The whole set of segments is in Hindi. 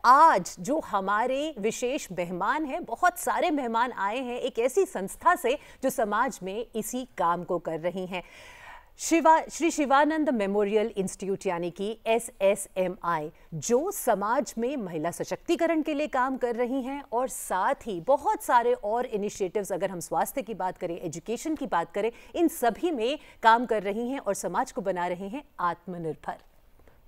आज जो हमारे विशेष मेहमान हैं, बहुत सारे मेहमान आए हैं एक ऐसी संस्था से जो समाज में इसी काम को कर रही हैं। श्री शिवानंद मेमोरियल इंस्टीट्यूट यानी कि SSMI, जो समाज में महिला सशक्तिकरण के लिए काम कर रही हैं और साथ ही बहुत सारे और इनिशिएटिव्स, अगर हम स्वास्थ्य की बात करें, एजुकेशन की बात करें, इन सभी में काम कर रही हैं और समाज को बना रही हैं आत्मनिर्भर।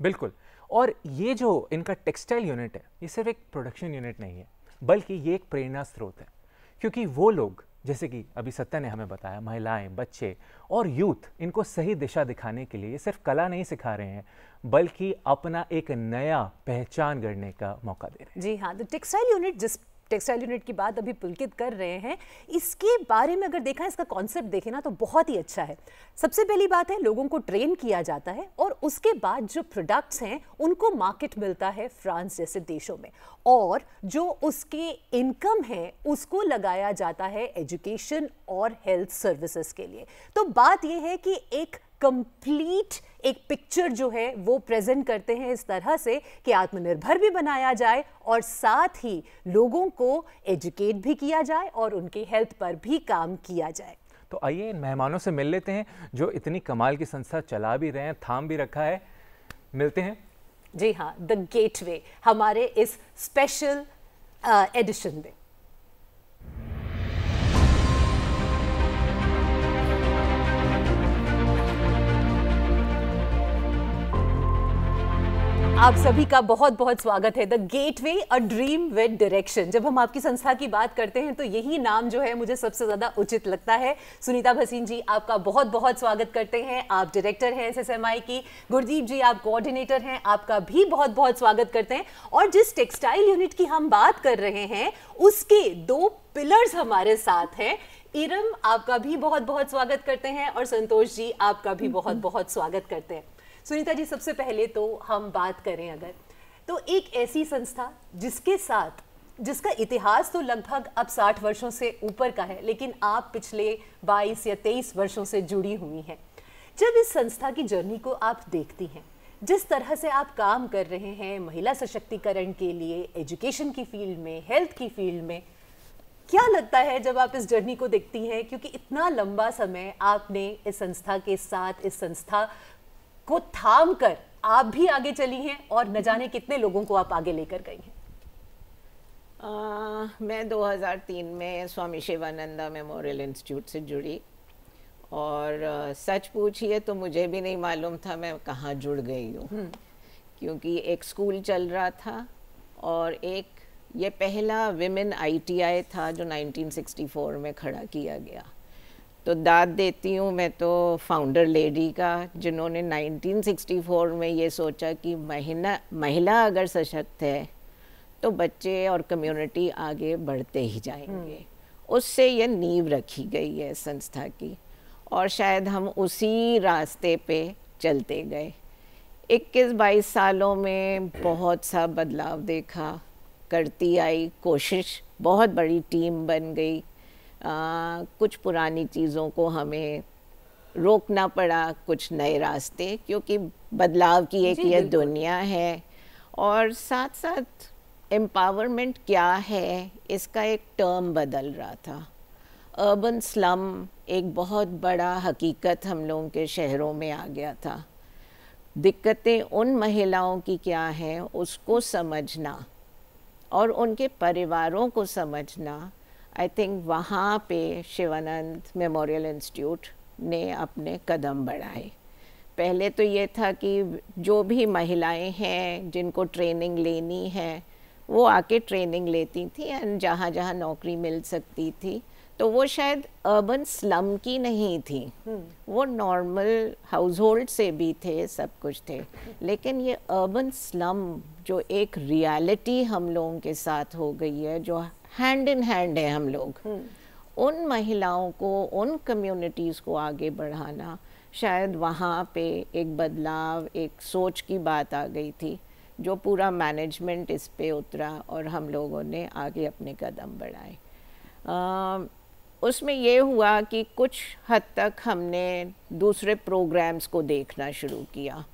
बिल्कुल। और ये जो इनका टेक्सटाइल यूनिट है, ये सिर्फ एक प्रोडक्शन यूनिट नहीं है, बल्कि ये एक प्रेरणा स्रोत है। क्योंकि वो लोग, जैसे कि अभी सत्या ने हमें बताया, महिलाएं, बच्चे और यूथ, इनको सही दिशा दिखाने के लिए ये सिर्फ कला नहीं सिखा रहे हैं, बल्कि अपना एक नया पहचान गढ़ने का मौका दे रहे हैं। जी हाँ, तो टेक्सटाइल यूनिट, जिस टेक्सटाइल यूनिट की बात अभी पुलकित कर रहे हैं, इसके बारे में अगर देखा, इसका कॉन्सेप्ट देखें ना, तो बहुत ही अच्छा है। सबसे पहली बात है, लोगों को ट्रेन किया जाता है और उसके बाद जो प्रोडक्ट्स हैं उनको मार्केट मिलता है फ्रांस जैसे देशों में, और जो उसके इनकम है उसको लगाया जाता है एजुकेशन और हेल्थ सर्विसेज के लिए। तो बात यह है कि एक कंप्लीट एक पिक्चर जो है वो प्रेजेंट करते हैं इस तरह से कि आत्मनिर्भर भी बनाया जाए और साथ ही लोगों को एजुकेट भी किया जाए और उनकी हेल्थ पर भी काम किया जाए। तो आइए इन मेहमानों से मिल लेते हैं जो इतनी कमाल की संस्था चला भी रहे हैं, थाम भी रखा है। मिलते हैं। जी हाँ, द गेटवे हमारे इस स्पेशल एडिशन में। आप सभी का बहुत बहुत स्वागत है। The gateway, a dream with direction. जब हम आपकी संस्था की बात करते हैं तो यही नाम जो है मुझे सबसे ज़्यादा उचित लगता है। सुनीता भसीन जी, आपका बहुत बहुत स्वागत करते हैं। आप डायरेक्टर हैं SSMI की। गुरदीप जी, आप कोऑर्डिनेटर हैं, आपका भी बहुत बहुत स्वागत करते हैं। और जिस टेक्सटाइल यूनिट की हम बात कर रहे हैं उसके 2 पिलर्स हमारे साथ हैं। इरम, आपका भी बहुत बहुत स्वागत करते हैं, और संतोष जी, आपका भी बहुत बहुत स्वागत करते हैं। सुनीता जी, सबसे पहले तो हम बात करें अगर, तो एक ऐसी संस्था जिसका इतिहास तो लगभग अब 60 वर्षों से ऊपर का है, लेकिन आप पिछले 22 या 23 वर्षों से जुड़ी हुई हैं। जब इस संस्था की जर्नी को आप देखती हैं, जिस तरह से आप काम कर रहे हैं महिला सशक्तिकरण के लिए, एजुकेशन की फील्ड में, हेल्थ की फील्ड में, क्या लगता है जब आप इस जर्नी को देखती हैं? क्योंकि इतना लंबा समय आपने इस संस्था के साथ, इस संस्था को थाम कर आप भी आगे चली हैं और न जाने कितने लोगों को आप आगे लेकर गई हैं। मैं 2003 में स्वामी शिवानंदा मेमोरियल इंस्टीट्यूट से जुड़ी, और सच पूछिए तो मुझे भी नहीं मालूम था मैं कहाँ जुड़ गई हूँ। क्योंकि एक स्कूल चल रहा था और एक ये पहला विमेन ITI था जो 1964 में खड़ा किया गया। तो दाद देती हूँ मैं तो फाउंडर लेडी का, जिन्होंने 1964 में ये सोचा कि महिला अगर सशक्त है तो बच्चे और कम्युनिटी आगे बढ़ते ही जाएंगे। उससे ये नींव रखी गई है संस्था की, और शायद हम उसी रास्ते पे चलते गए। 21-22 सालों में बहुत सा बदलाव देखा, करती आई कोशिश, बहुत बड़ी टीम बन गई। कुछ पुरानी चीज़ों को हमें रोकना पड़ा, कुछ नए रास्ते, क्योंकि बदलाव की एक ये दुनिया है। और साथ साथ एम्पावरमेंट क्या है, इसका एक टर्म बदल रहा था। अर्बन स्लम एक बहुत बड़ा हकीकत हम लोगों के शहरों में आ गया था। दिक्कतें उन महिलाओं की क्या हैं उसको समझना और उनके परिवारों को समझना, आई थिंक वहाँ पे शिवानंद मेमोरियल इंस्टीट्यूट ने अपने कदम बढ़ाए। पहले तो ये था कि जो भी महिलाएं हैं जिनको ट्रेनिंग लेनी है वो आके ट्रेनिंग लेती थी, एंड जहाँ जहाँ नौकरी मिल सकती थी तो वो शायद अर्बन स्लम की नहीं थी, वो नॉर्मल हाउस होल्ड से भी थे, सब कुछ थे। लेकिन ये अर्बन स्लम जो एक रियलिटी हम लोगों के साथ हो गई है, जो हैंड इन हैंड है हम लोग, उन महिलाओं को, उन कम्युनिटीज़ को आगे बढ़ाना, शायद वहाँ पे एक बदलाव, एक सोच की बात आ गई थी, जो पूरा मैनेजमेंट इस पे उतरा और हम लोगों ने आगे अपने कदम बढ़ाए। उसमें ये हुआ कि कुछ हद तक हमने दूसरे प्रोग्राम्स को देखना शुरू किया,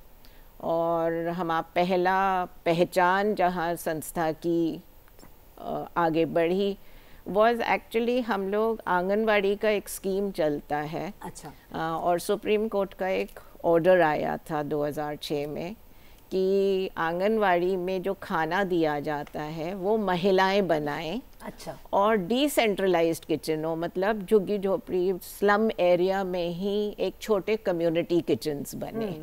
और हमारा पहला पहचान जहाँ संस्था की आगे बढ़ी वॉज एक्चुअली हम लोग आंगनवाड़ी का एक स्कीम चलता है। अच्छा। और सुप्रीम कोर्ट का एक ऑर्डर आया था 2006 में कि आंगनवाड़ी में जो खाना दिया जाता है वो महिलाएं बनाएं। अच्छा। और डिसेंट्रलाइज्ड किचन हो, मतलब झुग्गी झोपड़ी स्लम एरिया में ही एक छोटे कम्युनिटी किचन्स बने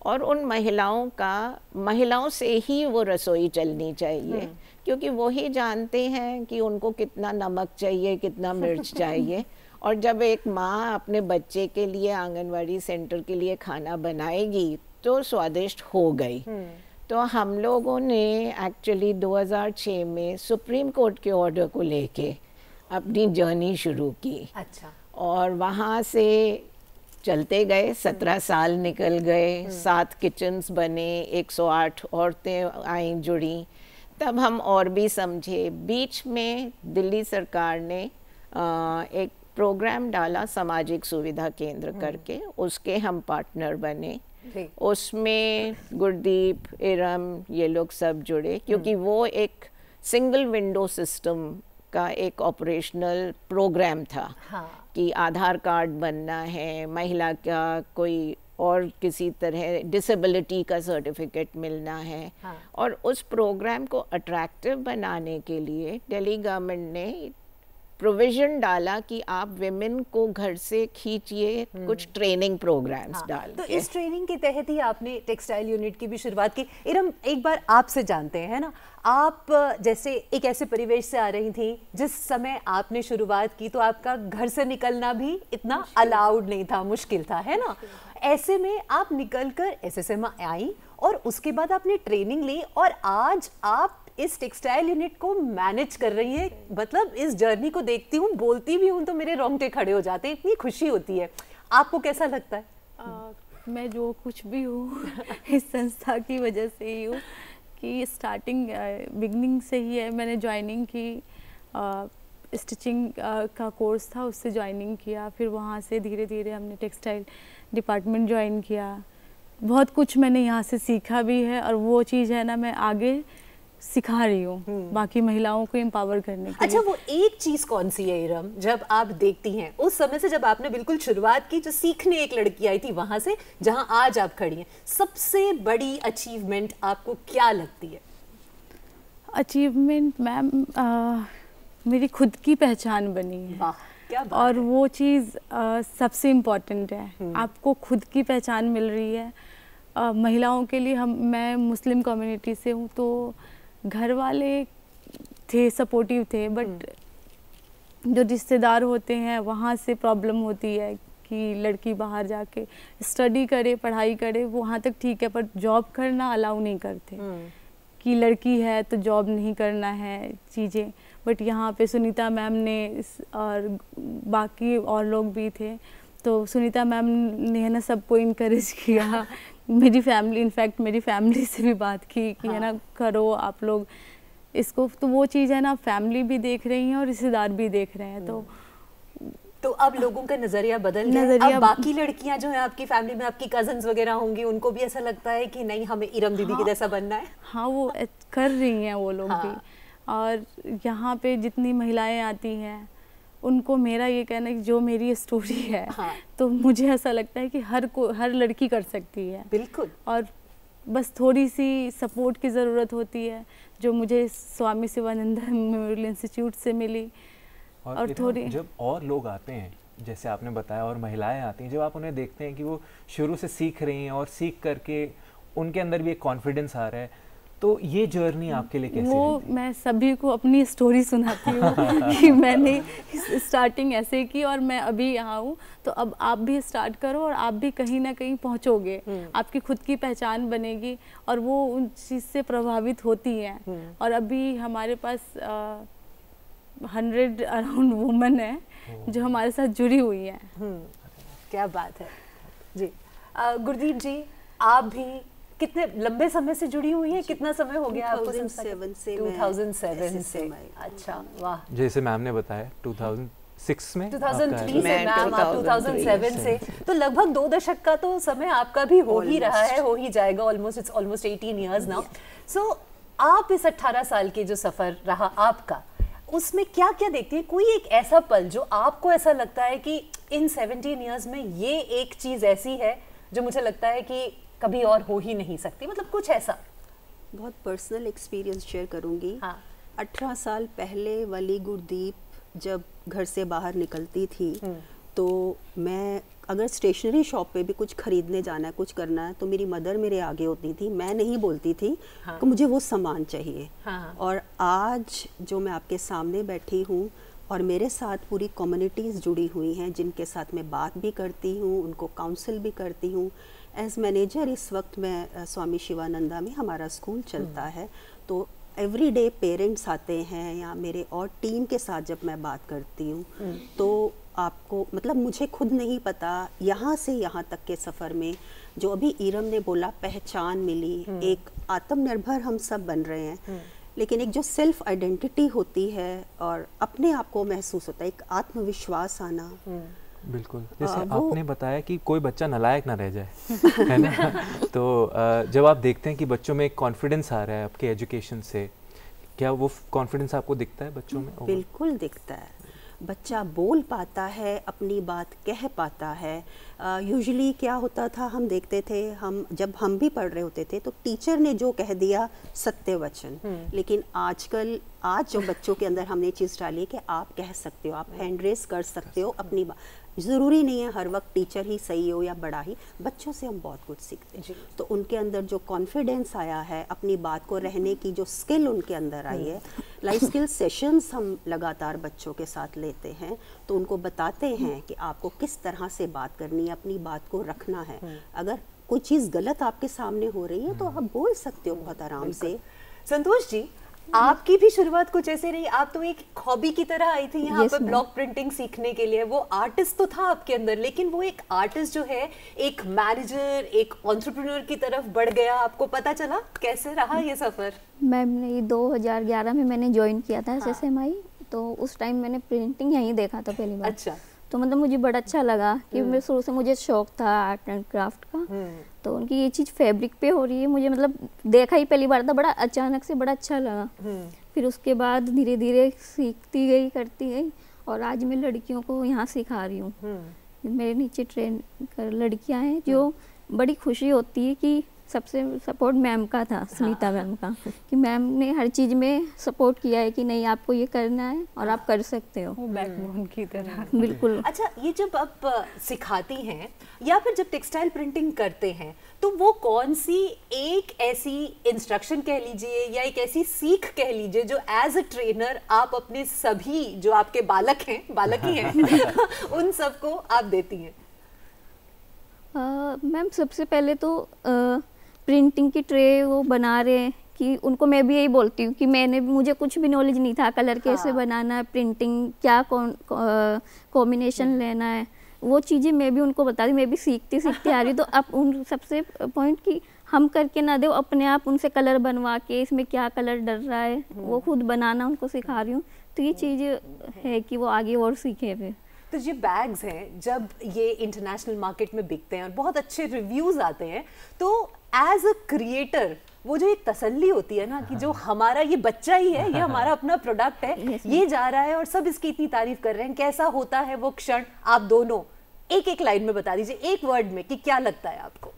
और उन महिलाओं से ही वो रसोई चलनी चाहिए, क्योंकि वो ही जानते हैं कि उनको कितना नमक चाहिए, कितना मिर्च चाहिए। और जब एक माँ अपने बच्चे के लिए आंगनवाड़ी सेंटर के लिए खाना बनाएगी तो स्वादिष्ट हो गई। तो हम लोगों ने एक्चुअली 2006 में सुप्रीम कोर्ट के ऑर्डर को लेके अपनी जर्नी शुरू की। अच्छा। और वहाँ से चलते गए, 17 साल निकल गए, 7 किचन्स बने, 108 औरतें आईं जुड़ी। तब हम और भी समझे। बीच में दिल्ली सरकार ने एक प्रोग्राम डाला सामाजिक सुविधा केंद्र करके, उसके हम पार्टनर बने। उसमें गुरदीप, इरम, ये लोग सब जुड़े, क्योंकि वो एक सिंगल विंडो सिस्टम का एक ऑपरेशनल प्रोग्राम था। हाँ। कि आधार कार्ड बनना है, महिला का कोई और किसी तरह डिसेबिलिटी का सर्टिफिकेट मिलना है। हाँ। और उस प्रोग्राम को अट्रैक्टिव बनाने के लिए दिल्ली गवर्नमेंट ने प्रोविजन डाला कि आप विमेन को घर से खींचिए, कुछ ट्रेनिंग प्रोग्राम्स डाल तो के। इस ट्रेनिंग के तहत ही आपने टेक्सटाइल यूनिट की भी शुरुआत की। इरम, एक बार आपसे जानते हैं ना, आप जैसे एक ऐसे परिवेश से आ रही थी जिस समय आपने शुरुआत की तो आपका घर से निकलना भी इतना अलाउड नहीं था, मुश्किल था, है ना। ऐसे में आप निकलकर एसएसएम आई और उसके बाद आपने ट्रेनिंग ली और आज आप इस टेक्सटाइल यूनिट को मैनेज कर रही है। मतलब इस जर्नी को देखती हूँ, बोलती भी हूँ तो मेरे रोंगटे खड़े हो जाते हैं, इतनी खुशी होती है। आपको कैसा लगता है? मैं जो कुछ भी हूँ इस संस्था की वजह से ही हूँ कि स्टार्टिंग बिगनिंग से ही है। मैंने ज्वाइनिंग की, स्टिचिंग का कोर्स था, उससे ज्वाइनिंग किया, फिर वहाँ से धीरे धीरे हमने टेक्सटाइल डिपार्टमेंट ज्वाइन किया। बहुत कुछ मैंने यहाँ से सीखा भी है और वो चीज़ है ना मैं आगे सिखा रही हूँ बाकी महिलाओं को एम्पावर करने के अच्छा, वो एक चीज कौन सी है इरम, जब आप देखती हैं उस समय से जब आपने बिल्कुल शुरुआत की, जो सीखने एक लड़की आई थी वहां से जहां आज आप खड़ी हैं, सबसे बड़ी अचीवमेंट आपको क्या लगती है? अचीवमेंट मैम, मेरी खुद की पहचान बनी है। वाह, क्या बात और है। वो चीज़ सबसे इम्पॉर्टेंट है। आपको खुद की पहचान मिल रही है। महिलाओं के लिए मैं मुस्लिम कम्युनिटी से हूँ, तो घर वाले थे, सपोर्टिव थे, बट जो रिश्तेदार होते हैं वहाँ से प्रॉब्लम होती है कि लड़की बाहर जाके स्टडी करे, पढ़ाई करे, वहाँ तक ठीक है, पर जॉब करना अलाउ नहीं करते कि लड़की है तो जॉब नहीं करना है चीज़ें। बट यहाँ पे सुनीता मैम ने और बाकी और लोग भी थे, तो सुनीता मैम ने है ना सबको इनकरेज किया। मेरी फैमिली, इनफैक्ट मेरी फैमिली से भी बात की कि है ना करो आप लोग इसको। तो वो चीज़ है ना फैमिली भी देख रही हैं और रिश्तेदार भी देख रहे हैं। तो अब लोगों का नजरिया बदल गया। अब बाकी लड़कियां जो हैं आपकी फैमिली में, आपकी कजन्स वगैरह होंगी, उनको भी ऐसा लगता है कि नहीं हमें इरम दीदी के जैसा बनना है। हाँ, वो कर रही हैं वो लोग भी। और यहाँ पे जितनी महिलाएं आती हैं उनको मेरा ये कहना है कि जो मेरी स्टोरी है, तो मुझे ऐसा लगता है कि हर लड़की कर सकती है। बिल्कुल। और बस थोड़ी सी सपोर्ट की ज़रूरत होती है, जो मुझे स्वामी शिवानंद मेमोरियल इंस्टीट्यूट से मिली। और थोड़ी जब और लोग आते हैं, जैसे आपने बताया, और महिलाएं आती हैं, जब आप उन्हें देखते हैं कि वो शुरू से सीख रही हैं और सीख करके उनके अंदर भी एक कॉन्फिडेंस आ रहा है, तो ये जर्नी आपके लिए कैसी रही? मैं सभी को अपनी स्टोरी सुनाती हूँ कि मैंने स्टार्टिग ऐसे की और मैं अभी यहाँ हूँ, तो अब आप भी स्टार्ट करो और आप भी कहीं ना कहीं पहुँचोगे। आपकी खुद की पहचान बनेगी और वो उन चीज़ से प्रभावित होती हैं। और अभी हमारे पास 100 अराउंड वुमेन है जो हमारे साथ जुड़ी हुई हैं। क्या बात है जी। गुरदीप जी, आप भी कितने लंबे समय से जुड़ी हुई है? कितना समय हो गया आपको? 2007 से 2007 से। अच्छा, वाह। जैसे मैम ने बताया 2000 2006 में 2003 से मैं मैम, आप 2007 से, तो लगभग 2 दशक का तो समय आपका भी हो ही रहा है, हो ही जाएगा, almost it's almost 18 years now. So आप इस 18 साल के जो सफर रहा आपका, उसमें क्या क्या देखती है? कोई एक ऐसा पल जो आपको ऐसा लगता है कि इन 17 इयर्स में ये एक चीज ऐसी है जो मुझे लगता है कि कभी और हो ही नहीं सकती, मतलब कुछ ऐसा? बहुत पर्सनल एक्सपीरियंस शेयर करूंगी। हाँ। 18 साल पहले वाली गुरदीप जब घर से बाहर निकलती थी तो मैं अगर स्टेशनरी शॉप पे भी कुछ खरीदने जाना है, कुछ करना है, तो मेरी मदर मेरे आगे होती थी, मैं नहीं बोलती थी कि मुझे वो सामान चाहिए। और आज जो मैं आपके सामने बैठी हूँ और मेरे साथ पूरी कम्युनिटीज़ जुड़ी हुई हैं जिनके साथ मैं बात भी करती हूँ, उनको काउंसिल भी करती हूँ। एज मैनेजर इस वक्त मैं स्वामी शिवानंदा में हमारा स्कूल चलता है, तो एवरी डे पेरेंट्स आते हैं या मेरे और टीम के साथ जब मैं बात करती हूँ तो आपको मतलब मुझे खुद नहीं पता यहाँ से यहाँ तक के सफ़र में जो अभी ईरम ने बोला पहचान मिली, एक आत्मनिर्भर हम सब बन रहे हैं, लेकिन एक जो सेल्फ आइडेंटिटी होती है और अपने आप को महसूस होता है, एक आत्मविश्वास आना। बिल्कुल, जैसे आपने बताया कि कोई बच्चा नालायक ना रह जाए है ना, तो जब आप देखते हैं कि बच्चों में एक कॉन्फिडेंस आ रहा है आपके एजुकेशन से, क्या वो कॉन्फिडेंस आपको दिखता है बच्चों में? बिल्कुल दिखता है, बच्चा बोल पाता है, अपनी बात कह पाता है। यूजुअली क्या होता था, हम देखते थे, जब हम भी पढ़ रहे होते थे तो टीचर ने जो कह दिया सत्य वचन, लेकिन आजकल आज जो बच्चों के अंदर हमने चीज़ डाली है कि आप कह सकते हो, आप हैंड रेस कर सकते हो अपनी बात। ज़रूरी नहीं है हर वक्त टीचर ही सही हो या बड़ा ही, बच्चों से हम बहुत कुछ सीखते हैं। तो उनके अंदर जो कॉन्फिडेंस आया है, अपनी बात को रहने की जो स्किल उनके अंदर आई है, लाइफ स्किल सेशंस हम लगातार बच्चों के साथ लेते हैं, तो उनको बताते हैं कि आपको किस तरह से बात करनी है, अपनी बात को रखना है। अगर कोई चीज़ गलत आपके सामने हो रही है तो आप बोल सकते हो बहुत आराम से। संतोष जी, आपकी भी शुरुआत कुछ ऐसे रही, आप तो एक हॉबी की तरह आई थी यहाँ पर ब्लॉक प्रिंटिंग सीखने के लिए। वो आर्टिस्ट तो था आपके अंदर, लेकिन वो एक आर्टिस्ट जो है एक मैनेजर, एक एंटरप्रेन्योर की तरफ बढ़ गया। आपको पता चला कैसे रहा ये सफर? मैम ने 2011 में मैंने ज्वाइन किया था SSMI, तो उस टाइम मैंने प्रिंटिंग यहीं देखा था पहली बार। अच्छा। तो मतलब मुझे बड़ा अच्छा लगा कि मैं शुरू से मुझे शौक था आर्ट एंड क्राफ्ट का, तो उनकी ये चीज़ फैब्रिक पे हो रही है, मुझे मतलब देखा ही पहली बार था, बड़ा अचानक से बड़ा अच्छा लगा। फिर उसके बाद धीरे धीरे सीखती गई, करती गई, और आज मैं लड़कियों को यहाँ सिखा रही हूँ। मेरे नीचे ट्रेन कर लड़कियाँ हैं, जो बड़ी खुशी होती है कि सबसे सपोर्ट मैम का था, सुनीता मैम का, कि मैम ने हर चीज़ में सपोर्ट किया है कि नहीं आपको ये करना है और आप कर सकते हो, बैकबोन की तरह। बिल्कुल। अच्छा, ये जब आप सिखाती हैं या फिर जब टेक्सटाइल प्रिंटिंग करते हैं, तो वो कौन सी एक ऐसी इंस्ट्रक्शन कह लीजिए या एक ऐसी सीख कह लीजिए जो एज अ ट्रेनर आप अपने सभी जो आपके बालक ही हैं उन सबको आप देती हैं? मैम सबसे पहले तो प्रिंटिंग की ट्रे वो बना रहे हैं कि उनको मैं भी यही बोलती हूँ कि मुझे कुछ भी नॉलेज नहीं था, कलर कैसे बनाना है, प्रिंटिंग क्या कॉम्बिनेशन लेना है, वो चीज़ें मैं भी उनको बता दी, मैं भी सीखती आ रही। तो अब उन सबसे पॉइंट कि हम करके ना दे, अपने आप उनसे कलर बनवा के इसमें क्या कलर डल रहा है वो खुद बनाना उनको सिखा रही हूँ। तो ये चीज़ है कि वो आगे और सीखे फिर। तो ये बैग्स हैं, जब ये इंटरनेशनल मार्केट में बिकते हैं और बहुत अच्छे रिव्यूज आते हैं, तो एज अ क्रिएटर वो जो एक तसल्ली होती है ना कि जो हमारा ये बच्चा ही है, ये हमारा अपना प्रोडक्ट है, ये जा रहा है और सब इसकी इतनी तारीफ कर रहे हैं, कैसा होता है वो क्षण? आप दोनों एक लाइन में बता दीजिए, एक वर्ड में, कि क्या लगता है आपको?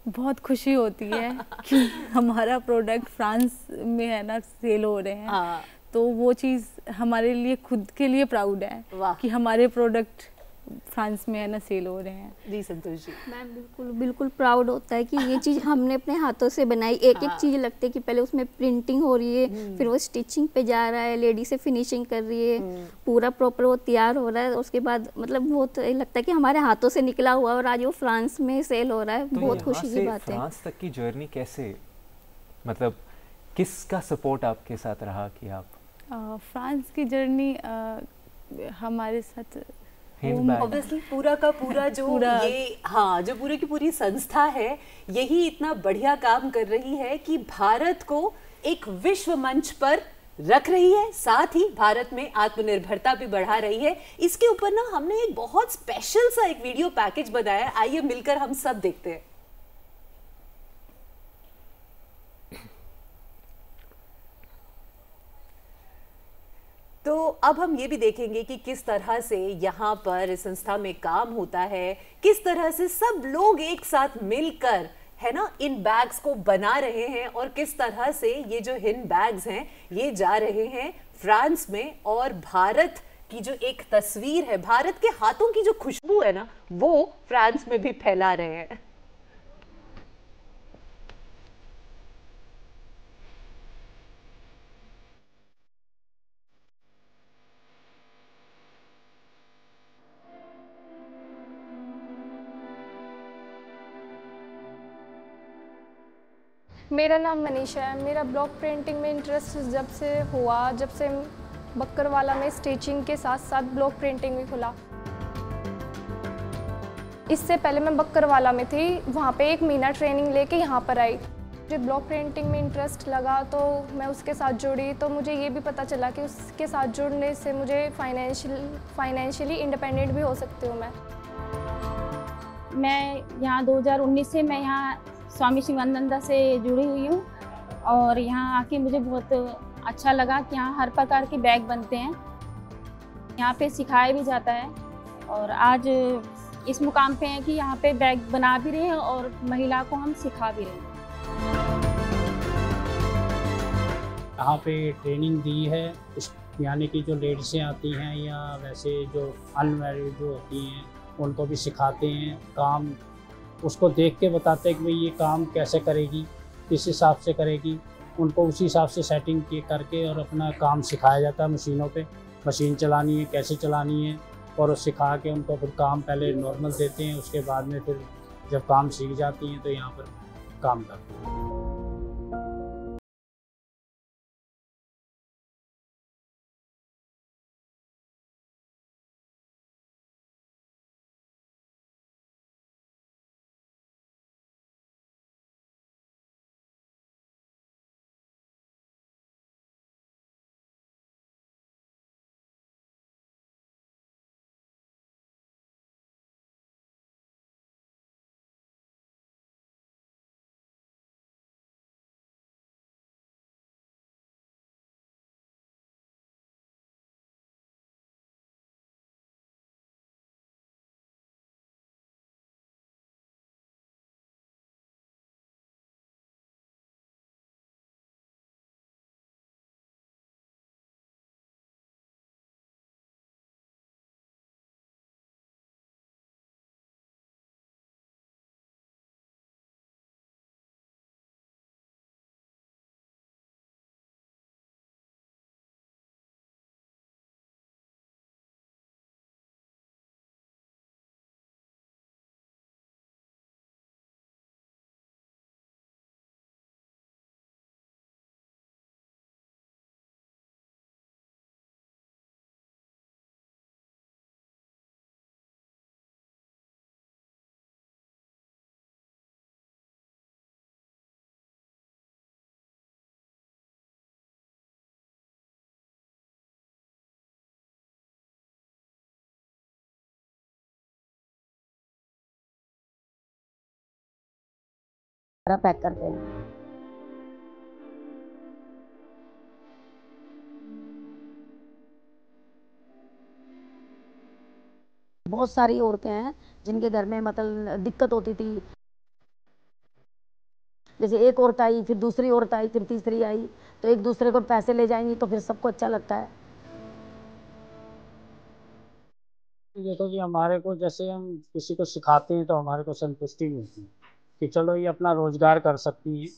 बहुत खुशी होती है कि हमारा प्रोडक्ट फ्रांस में है ना सेल हो रहे हैं, तो वो चीज़ हमारे लिए खुद के लिए प्राउड है कि हमारे प्रोडक्ट फ्रांस में है ना सेल हो रहे हैं। जी संतोष जी। मैम बिल्कुल प्राउड होता है कि ये चीज़ हमने अपने हाथों से बनाई। एक चीज़ लगती है कि पहले उसमें प्रिंटिंग हो रही है, फिर वो स्टिचिंग पे जा रहा है, लेडी से फिनिशिंग कर रही है, पूरा प्रॉपर वो तैयार हो रहा है, उसके बाद मतलब बहुत लगता है कि हमारे हाथों से निकला हुआ और आज वो फ्रांस में सेल हो रहा है। तो बहुत खुशी की बात है। फ्रांस तक की जर्नी कैसे, मतलब किसका सपोर्ट आपके साथ रहा कि आप फ्रांस की जर्नी हमारे साथ ऑब्वियसली पूरा का पूरा जो जो पूरी की पूरी संस्था है, यही इतना बढ़िया काम कर रही है कि भारत को एक विश्व मंच पर रख रही है, साथ ही भारत में आत्मनिर्भरता भी बढ़ा रही है। इसके ऊपर ना हमने एक बहुत स्पेशल सा एक वीडियो पैकेज बनाया है, आइए मिलकर हम सब देखते हैं। तो अब हम ये भी देखेंगे कि किस तरह से यहाँ पर इस संस्था में काम होता है, किस तरह से सब लोग एक साथ मिलकर है ना इन बैग्स को बना रहे हैं, और किस तरह से ये जो हिन बैग्स हैं ये जा रहे हैं फ्रांस में, और भारत की जो एक तस्वीर है, भारत के हाथों की जो खुशबू है ना, वो फ्रांस में भी फैला रहे हैं। मेरा नाम मनीषा है। मेरा ब्लॉक प्रिंटिंग में इंटरेस्ट जब से हुआ, जब से बक्करवाला में स्टिचिंग के साथ साथ ब्लॉक प्रिंटिंग भी खुला। इससे पहले मैं बक्करवाला में थी, वहाँ पे 1 महीना ट्रेनिंग लेके यहाँ पर आई। मुझे ब्लॉक प्रिंटिंग में इंटरेस्ट लगा तो मैं उसके साथ जुड़ी, तो मुझे ये भी पता चला कि उसके साथ जुड़ने से मुझे फाइनेंशियली इंडिपेंडेंट भी हो सकती हूँ। मैं यहाँ 2019 से मैं यहाँ स्वामी शिवानंदा से जुड़ी हुई हूँ, और यहाँ आके मुझे बहुत अच्छा लगा कि यहाँ हर प्रकार के बैग बनते हैं, यहाँ पे सिखाया भी जाता है, और आज इस मुकाम पे हैं कि यहाँ पे बैग बना भी रहे हैं और महिला को हम सिखा भी रहे हैं। यहाँ पे ट्रेनिंग दी है, यानी कि जो लेडीसें आती हैं या वैसे जो अनमैरिड जो होती हैं उनको भी सिखाते हैं काम, उसको देख के बताते हैं कि भाई ये काम कैसे करेगी, किस हिसाब से करेगी, उनको उसी हिसाब से सेटिंग करके और अपना काम सिखाया जाता है। मशीनों पे मशीन चलानी है, कैसे चलानी है, और वो सिखा के उनको फिर काम पहले नॉर्मल देते हैं, उसके बाद में फिर जब काम सीख जाती हैं तो यहाँ पर काम करते हैं। पैक करते हैं। बहुत सारी औरतें हैं जिनके घर में मतलब दिक्कत होती थी, जैसे एक औरत आई, फिर दूसरी औरत आई, फिर तीसरी आई, तो एक दूसरे को पैसे ले जाएंगी तो फिर सबको अच्छा लगता है। देखो कि हमारे को जैसे हम किसी को सिखाते हैं तो हमारे को संतुष्टि मिलती है कि चलो ये अपना रोजगार कर सकती हैं,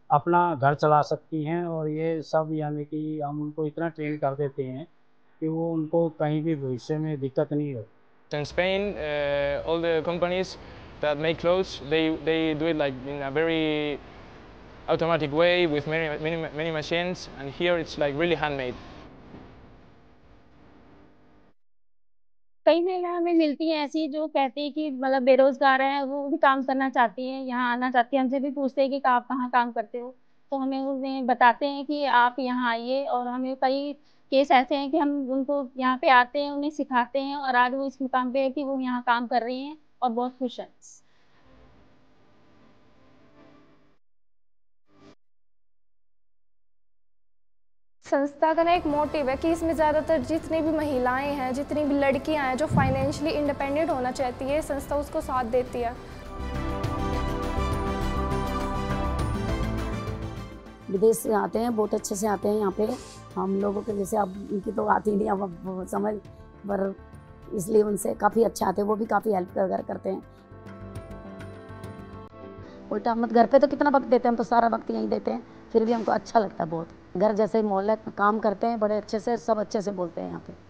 अपना घर चला सकती हैं, और ये सब यानी कि हम उनको इतना ट्रेन कर देते हैं कि वो उनको कहीं भी भविष्य में दिक्कत नहीं हो। In Spain, all the companies that make clothes, they do it like in a very automatic way with many machines, and here it's like really handmade. कई महिलाएं हमें मिलती हैं ऐसी जो कहती है कि मतलब बेरोजगार हैं, वो भी काम करना चाहती हैं, यहाँ आना चाहती हैं, हमसे भी पूछते हैं कि आप कहाँ काम करते हो, तो हमें उन्हें बताते हैं कि आप यहाँ आइए, और हमें कई केस ऐसे हैं कि हम उनको यहाँ पे आते हैं, उन्हें सिखाते हैं, और आज वो इस मुकाम पे है कि वो यहाँ काम कर रही हैं और बहुत खुश हैं। संस्था का ना एक मोटिव है कि इसमें ज़्यादातर जितनी भी महिलाएं हैं, जितनी भी लड़कियां हैं जो फाइनेंशियली इंडिपेंडेंट होना चाहती है, संस्था उसको साथ देती है। विदेश से आते हैं, बहुत अच्छे से आते हैं यहाँ पे। हम लोगों के जैसे अब उनकी तो आती नहीं अब समझ, पर इसलिए उनसे काफ़ी अच्छा आते हैं, वो भी काफ़ी हेल्प करते हैं। उल्टा मत घर पे तो कितना वक्त देते हैं, हम तो सारा वक्त यहीं देते हैं, फिर भी हमको अच्छा लगता है बहुत। घर जैसे मोहल्ले काम करते हैं बड़े अच्छे से, सब अच्छे से बोलते हैं यहाँ पे।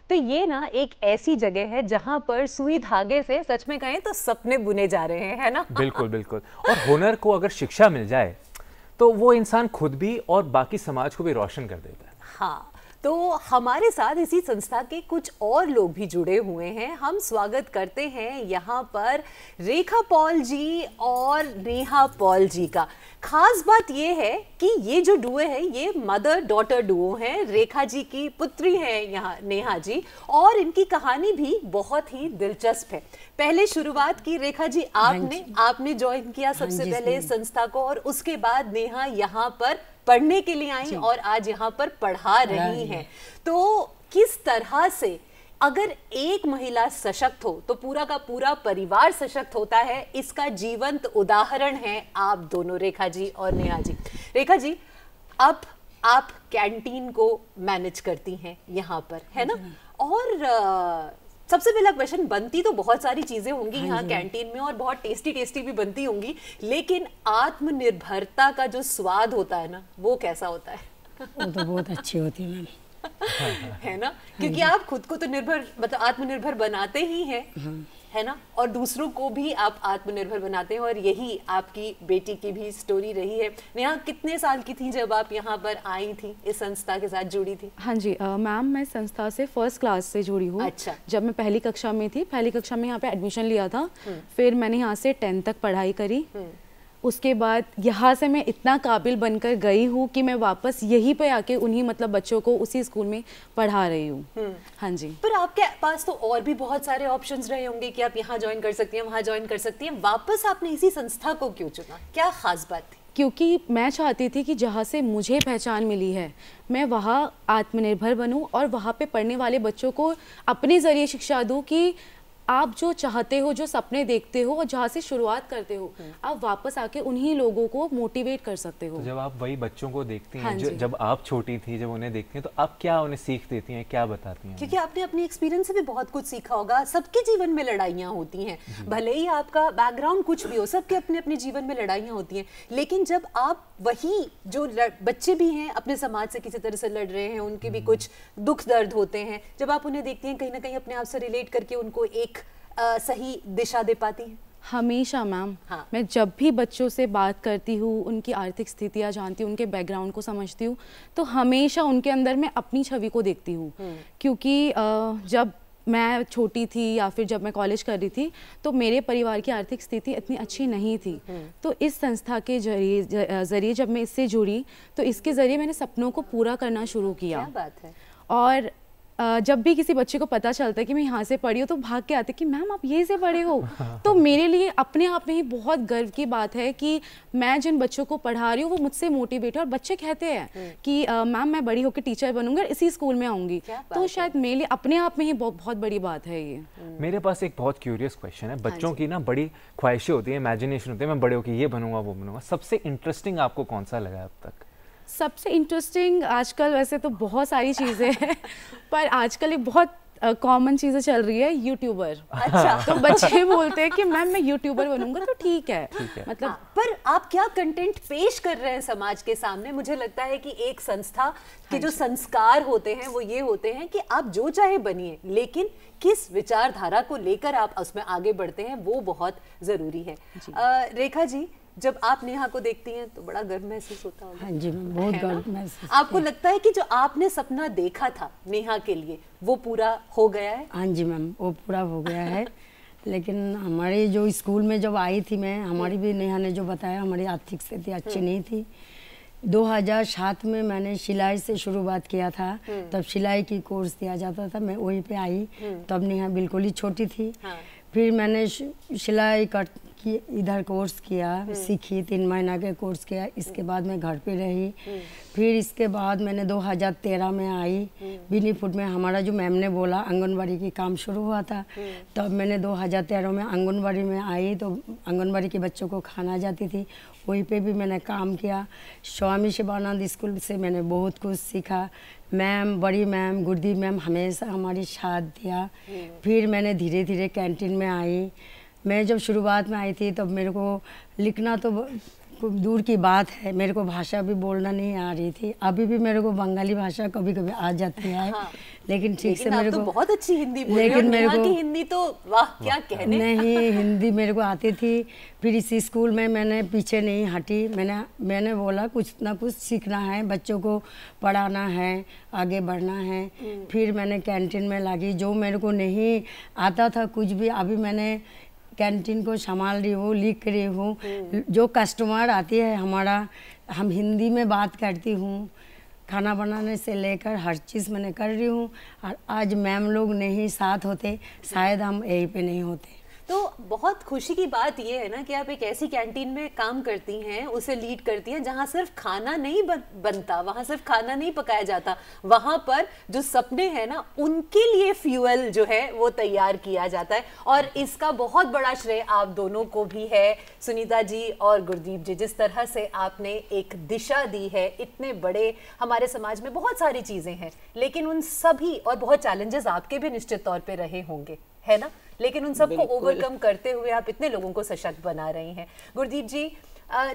तो ये ना एक ऐसी जगह है जहां पर सुई धागे से सच में कहें तो सपने बुने जा रहे हैं, है ना? बिल्कुल बिल्कुल। और हुनर को अगर शिक्षा मिल जाए तो वो इंसान खुद भी और बाकी समाज को भी रोशन कर देता है। हाँ, तो हमारे साथ इसी संस्था के कुछ और लोग भी जुड़े हुए हैं। हम स्वागत करते हैं यहाँ पर रेखा पॉल जी और नेहा पॉल जी का। खास बात ये है कि ये जो डुओ है ये मदर डॉटर डुओ हैं। रेखा जी की पुत्री हैं यहाँ नेहा जी, और इनकी कहानी भी बहुत ही दिलचस्प है। पहले शुरुआत की रेखा जी आपने ज्वाइन किया सबसे पहले संस्था को, और उसके बाद नेहा यहाँ पर पढ़ने के लिए आई और आज यहाँ पर पढ़ा रही हैं। तो किस तरह से अगर एक महिला सशक्त हो तो पूरा का पूरा परिवार सशक्त होता है, इसका जीवंत उदाहरण है आप दोनों, रेखा जी और नेहा जी। रेखा जी, अब आप कैंटीन को मैनेज करती हैं यहाँ पर, है ना? और सबसे पहला क्वेश्चन, बनती तो बहुत सारी चीजें होंगी यहाँ कैंटीन में और बहुत टेस्टी भी बनती होंगी, लेकिन आत्मनिर्भरता का जो स्वाद होता है ना, वो कैसा होता है? वो तो बहुत अच्छी होती है है ना? क्योंकि आप खुद को तो मतलब आत्मनिर्भर बनाते ही हैं, है ना? और दूसरों को भी आप आत्मनिर्भर बनाते हैं, और यही आपकी बेटी की भी स्टोरी रही है। नेहा, कितने साल की थी जब आप यहाँ पर आई थी, इस संस्था के साथ जुड़ी थी? हाँ जी मैम, मैं संस्था से फर्स्ट क्लास से जुड़ी हूँ। अच्छा। जब मैं पहली कक्षा में थी, पहली कक्षा में यहाँ पे एडमिशन लिया था, फिर मैंने यहाँ से 10th तक पढ़ाई करी। उसके बाद यहाँ से मैं इतना काबिल बनकर गई हूँ कि मैं वापस यहीं पे आके उन्हीं मतलब बच्चों को उसी स्कूल में पढ़ा रही हूँ। हाँ जी। पर आपके पास तो और भी बहुत सारे ऑप्शंस रहे होंगे कि आप यहाँ ज्वाइन कर सकती हैं, वहाँ ज्वाइन कर सकती हैं, वापस आपने इसी संस्था को क्यों चुना? क्या खास बात थी? क्योंकि मैं चाहती थी कि जहाँ से मुझे पहचान मिली है मैं वहाँ आत्मनिर्भर बनूँ और वहाँ पे पढ़ने वाले बच्चों को अपने ज़रिए शिक्षा दूँ कि आप जो चाहते हो, जो सपने देखते हो और जहाँ से शुरुआत करते हो, आप वापस आके उन्हीं लोगों को मोटिवेट कर सकते हो। तो जब आप वही बच्चों को देखती हैं, हाँ जब आप छोटी थी, जब उन्हें देखती हैं, तो आप क्या उन्हें सीख देती हैं, क्या बताती हैं? क्योंकि आपने अपनी एक्सपीरियंस से भी बहुत कुछ सीखा होगा। सबके जीवन में लड़ाइयाँ होती हैं, भले ही आपका बैकग्राउंड कुछ भी हो, सबके अपने अपने जीवन में लड़ाइयाँ होती हैं, लेकिन जब आप वही जो बच्चे भी हैं अपने समाज से किसी तरह से लड़ रहे हैं, उनके भी कुछ दुख दर्द होते हैं, जब आप उन्हें देखती हैं, कहीं ना कहीं अपने आप से रिलेट करके उनको एक सही दिशा दे पाती है? हमेशा मैम। हाँ। मैं जब भी बच्चों से बात करती हूँ, उनकी आर्थिक स्थितियाँ जानती हूँ, उनके बैकग्राउंड को समझती हूँ, तो हमेशा उनके अंदर मैं अपनी छवि को देखती हूँ। क्योंकि जब मैं छोटी थी या फिर जब मैं कॉलेज कर रही थी तो मेरे परिवार की आर्थिक स्थिति इतनी अच्छी नहीं थी। तो इस संस्था के जरिए जब मैं इससे जुड़ी तो इसके ज़रिए मैंने सपनों को पूरा करना शुरू किया। क्या बात है। और जब भी किसी बच्चे को पता चलता है कि मैं यहाँ से पढ़ी हूँ तो भाग के आते कि मैम आप यहीं से पढ़े हो। तो मेरे लिए अपने आप में ही बहुत गर्व की बात है कि मैं जिन बच्चों को पढ़ा रही हूँ वो मुझसे मोटिवेट है, और बच्चे कहते हैं कि मैम मैं बड़ी होकर टीचर बनूंगा, इसी स्कूल में आऊँगी। तो शायद मेरे लिए अपने आप में ही बहुत बड़ी बात है ये। मेरे पास एक बहुत क्यूरियस क्वेश्चन है। बच्चों की ना बड़ी ख्वाहिशें होती है, इमेजिनेशन होती है, मैं बड़े होकर ये बनूंगा वो बनूंगा। सबसे इंटरेस्टिंग आपको कौन सा लगा अब तक? सबसे इंटरेस्टिंग आजकल वैसे तो बहुत सारी चीज़ें हैं पर आजकल एक बहुत कॉमन चीज़ें चल रही है, यूट्यूबर। अच्छा। तो बच्चे बोलते हैं कि मैम मैं यूट्यूबर बनूंगा, तो ठीक है। मतलब पर आप क्या कंटेंट पेश कर रहे हैं समाज के सामने? मुझे लगता है कि एक संस्था के जो संस्कार होते हैं वो ये होते हैं कि आप जो चाहे बनिए, लेकिन किस विचारधारा को लेकर आप उसमें आगे बढ़ते हैं वो बहुत ज़रूरी है। रेखा जी, जब आप नेहा को देखती हैं तो बड़ा गर्व महसूस होता होगा। हाँ जी मैम, बहुत गर्व महसूस। आपको लगता है कि जो आपने सपना देखा था नेहा के लिए वो पूरा हो गया है? हाँ जी मैम, वो पूरा हो गया है। लेकिन हमारे जो स्कूल में जब आई थी मैं, हमारी भी नेहा ने जो बताया, हमारी आर्थिक स्थिति अच्छी नहीं थी। 2007 में मैंने सिलाई से शुरुआत किया था, तब सिलाई की कोर्स दिया जाता था, मैं वहीं पे आई, तब नेहा बिल्कुल ही छोटी थी। फिर मैंने सिलाई कट की इधर कोर्स किया, सीखी, 3 महीना के कोर्स किया। इसके बाद मैं घर पे रही। फिर इसके बाद मैंने 2013 में आई बेनीफुट में। हमारा जो मैम ने बोला आंगनबाड़ी की काम शुरू हुआ था, तब मैंने 2013 में आंगनबाड़ी में आई, तो आंगनबाड़ी के बच्चों को खाना जाती थी, वहीं पे भी मैंने काम किया। स्वामी शिवानंद स्कूल से मैंने बहुत कुछ सीखा। मैम, बड़ी मैम, गुरदीप मैम हमेशा हमारी साथ दिया। फिर मैंने धीरे धीरे कैंटीन में आई। मैं जब शुरुआत में आई थी तब मेरे को लिखना तो दूर की बात है, मेरे को भाषा भी बोलना नहीं आ रही थी। अभी भी मेरे को बंगाली भाषा कभी कभी आ जाती है। हाँ। लेकिन ठीक से मेरे को बहुत अच्छी हिंदी बोल रही हो। मेरे को की हिंदी तो वाह क्या कहने। नहीं, हिंदी मेरे को आती थी। फिर इसी स्कूल में मैंने पीछे नहीं हटी। मैंने बोला कुछ ना कुछ सीखना है, बच्चों को पढ़ाना है, आगे बढ़ना है। फिर मैंने कैंटीन में लगी। जो मेरे को नहीं आता था कुछ भी, अभी मैंने कैंटीन को संभाल रही हूँ, लिख रही हूँ। जो कस्टमर आती है हमारा, हम हिंदी में बात करती हूँ। खाना बनाने से लेकर हर चीज़ मैंने कर रही हूँ। और आज मैम लोग नहीं साथ होते, शायद हम यहीं पे नहीं होते। तो बहुत खुशी की बात ये है ना कि आप एक ऐसी कैंटीन में काम करती हैं, उसे लीड करती हैं, जहाँ सिर्फ खाना नहीं बनता, वहाँ सिर्फ खाना नहीं पकाया जाता, वहाँ पर जो सपने हैं ना उनके लिए फ्यूल जो है वो तैयार किया जाता है। और इसका बहुत बड़ा श्रेय आप दोनों को भी है, सुनीता जी और गुरदीप जी। जिस तरह से आपने एक दिशा दी है, इतने बड़े हमारे समाज में बहुत सारी चीज़ें हैं, लेकिन उन सभी, और बहुत चैलेंजेस आपके भी निश्चित तौर पर रहे होंगे, है ना, लेकिन उन सबको ओवरकम करते हुए आप इतने लोगों को सशक्त बना रही हैं। गुरदीप जी,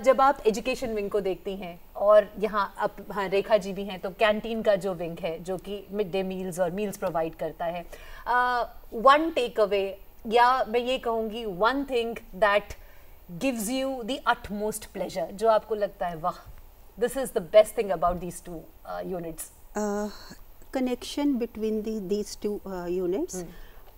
जब आप एजुकेशन विंग को देखती हैं, और यहाँ अब हाँ रेखा जी भी हैं, तो कैंटीन का जो विंग है जो कि मिड डे मील्स और मील्स प्रोवाइड करता है, वन टेक अवे, या मैं ये कहूँगी one thing that gives you the utmost pleasure, जो आपको लगता है वाह this is the best thing about these two units? Connection between these two units,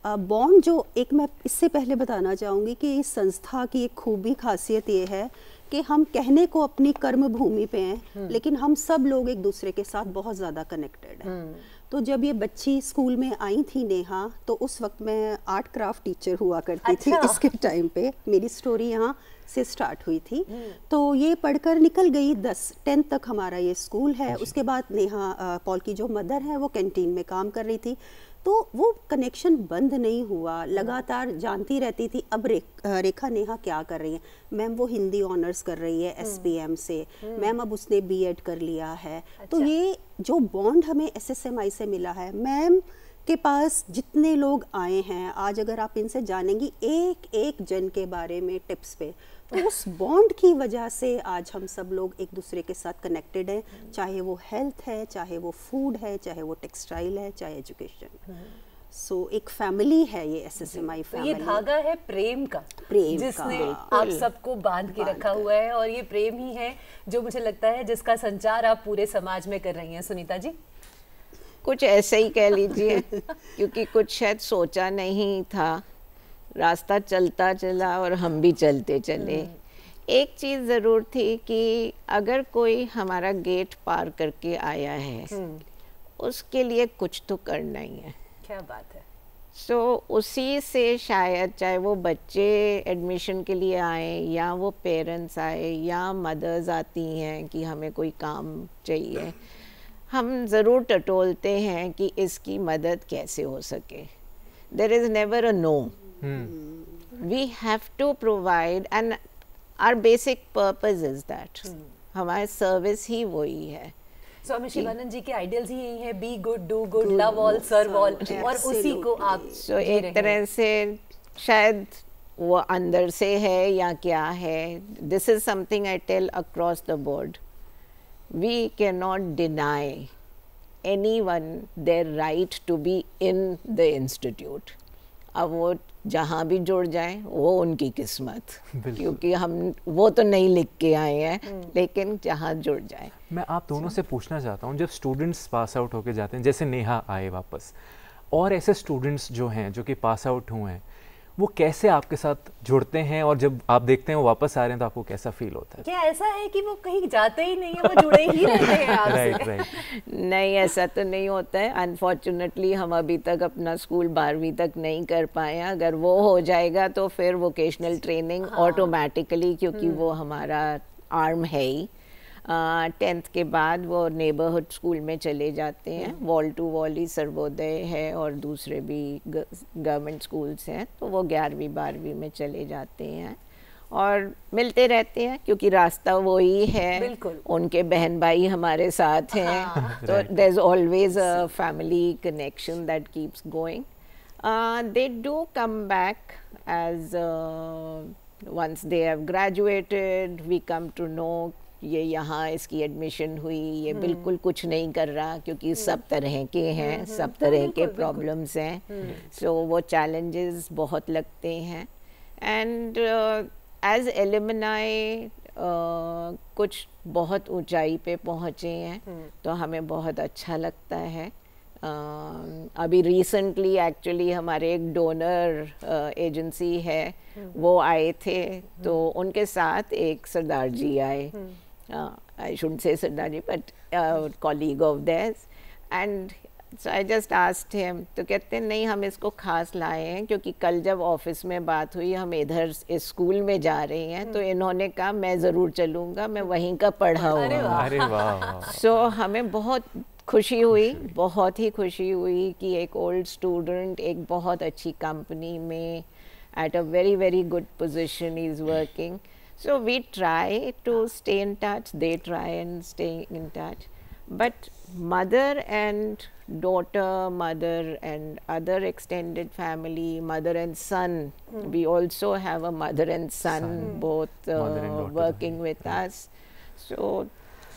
bond जो एक, मैं इससे पहले बताना चाहूँगी कि इस संस्था की एक खूबी खासियत ये है कि हम कहने को अपनी कर्म भूमि पे हैं, लेकिन हम सब लोग एक दूसरे के साथ बहुत ज़्यादा कनेक्टेड हैं। तो जब ये बच्ची स्कूल में आई थी नेहा, तो उस वक्त मैं आर्ट क्राफ्ट टीचर हुआ करती थी। इसके टाइम पे मेरी स्टोरी यहाँ से स्टार्ट हुई थी। तो ये पढ़कर निकल गई, 10th तक हमारा ये स्कूल है। उसके बाद नेहा, पॉल की जो मदर है, वो कैंटीन में काम कर रही थी, तो वो कनेक्शन बंद नहीं हुआ, लगातार जानती रहती थी। अब रेखा नेहा क्या कर रही है, मैम वो हिंदी ऑनर्स कर रही है SPM से, मैम अब उसने BEd कर लिया है। तो ये जो बॉन्ड हमें SSMI से मिला है, मैम के पास जितने लोग आए हैं आज, अगर आप इनसे जानेंगी एक एक जन के बारे में टिप्स पे, तो उस बॉन्ड की वजह से आज हम सब लोग एक दूसरे के साथ कनेक्टेड हैं, चाहे वो हेल्थ है, चाहे वो फूड है, चाहे वो टेक्सटाइल है, चाहे एजुकेशन। सो एक फैमिली है ये SSMI फैमिली। ये धागा है प्रेम का, जिसने आप सबको बांध के रखा हुआ है, और ये प्रेम ही है जो मुझे लगता है जिसका संचार आप पूरे समाज में कर रही हैं। सुनीता जी? कुछ ऐसे ही कह लीजिए, क्योंकि कुछ शायद सोचा नहीं था, रास्ता चलता चला और हम भी चलते चले। एक चीज़ ज़रूर थी कि अगर कोई हमारा गेट पार करके आया है, उसके लिए कुछ तो करना ही है। क्या बात है। सो उसी से शायद, चाहे वो बच्चे एडमिशन के लिए आए, या वो पेरेंट्स आए, या मदर्स आती हैं कि हमें कोई काम चाहिए, हम ज़रूर टटोलते हैं कि इसकी मदद कैसे हो सके। There is never a no, we have to provide, and our basic purpose is that, हमारी सर्विस ही वही है। स्वामी शिवानंद जी के आइडियल्स ही यही है, be good, do good, love all, serve all, और उसी को आप एक तरह से शायद वो अंदर से है या क्या है। This is something I tell across the board, we cannot deny anyone their right to be in the institute. अब वो जहाँ भी जुड़ जाएं वो उनकी किस्मत, क्योंकि हम वो तो नहीं लिख के आए हैं, लेकिन जहाँ जुड़ जाए। मैं आप दोनों से पूछना चाहता हूँ, जब स्टूडेंट्स पास आउट होके जाते हैं, जैसे नेहा आए वापस, और ऐसे स्टूडेंट्स जो हैं जो कि पास आउट हुए हैं, वो कैसे आपके साथ जुड़ते हैं, और जब आप देखते हैं वो वापस आ रहे हैं तो आपको कैसा फील होता है? क्या ऐसा है कि वो कहीं जाते ही नहीं है, वो जुड़े ही रहते हैं आपसे? राइट। नहीं, ऐसा तो नहीं होता है। अनफॉर्चुनेटली हम अभी तक अपना स्कूल 12वीं तक नहीं कर पाए हैं। अगर वो हो जाएगा तो फिर वोकेशनल ट्रेनिंग ऑटोमेटिकली, क्योंकि वो हमारा आर्म है ही, 10th के बाद वो नेबरहुड स्कूल में चले जाते हैं। वॉल टू वॉल ही सर्वोदय है और दूसरे भी गवर्नमेंट स्कूल्स हैं, तो वो 11वीं 12वीं में चले जाते हैं और मिलते रहते हैं, क्योंकि रास्ता वही है। उनके बहन भाई हमारे साथ हैं, तो there is always a family connection that keeps going. They do come back as once they have graduated, we come to know ये यहाँ इसकी एडमिशन हुई, ये बिल्कुल कुछ नहीं कर रहा, क्योंकि सब तरह के हैं, सब तरह के प्रॉब्लम्स हैं, सो वो चैलेंजेस बहुत लगते हैं। एंड एज एलुमनाई कुछ बहुत ऊंचाई पे पहुँचे हैं, तो हमें बहुत अच्छा लगता है। अभी रिसेंटली एक्चुअली हमारे एक डोनर एजेंसी है, वो आए थे, तो उनके साथ एक सरदार जी आए, I shouldn't say Sardar ji, but colleague of theirs, and so I just asked him, तो कहते हैं नहीं, हम इसको खास लाए हैं क्योंकि कल जब ऑफिस में बात हुई, हम इधर इस स्कूल में जा रहे हैं, तो इन्होंने कहा मैं ज़रूर चलूँगा, मैं वहीं का पढ़ा हुआ। अरे वाह। सो हमें बहुत खुशी हुई, बहुत ही खुशी हुई कि एक ओल्ड स्टूडेंट एक बहुत अच्छी कंपनी में at a very very good position is working. So we try to stay in touch, they try and stay in touch, but mother and daughter, mother and other extended family, mother and son, we also have a mother and son, both working with us, so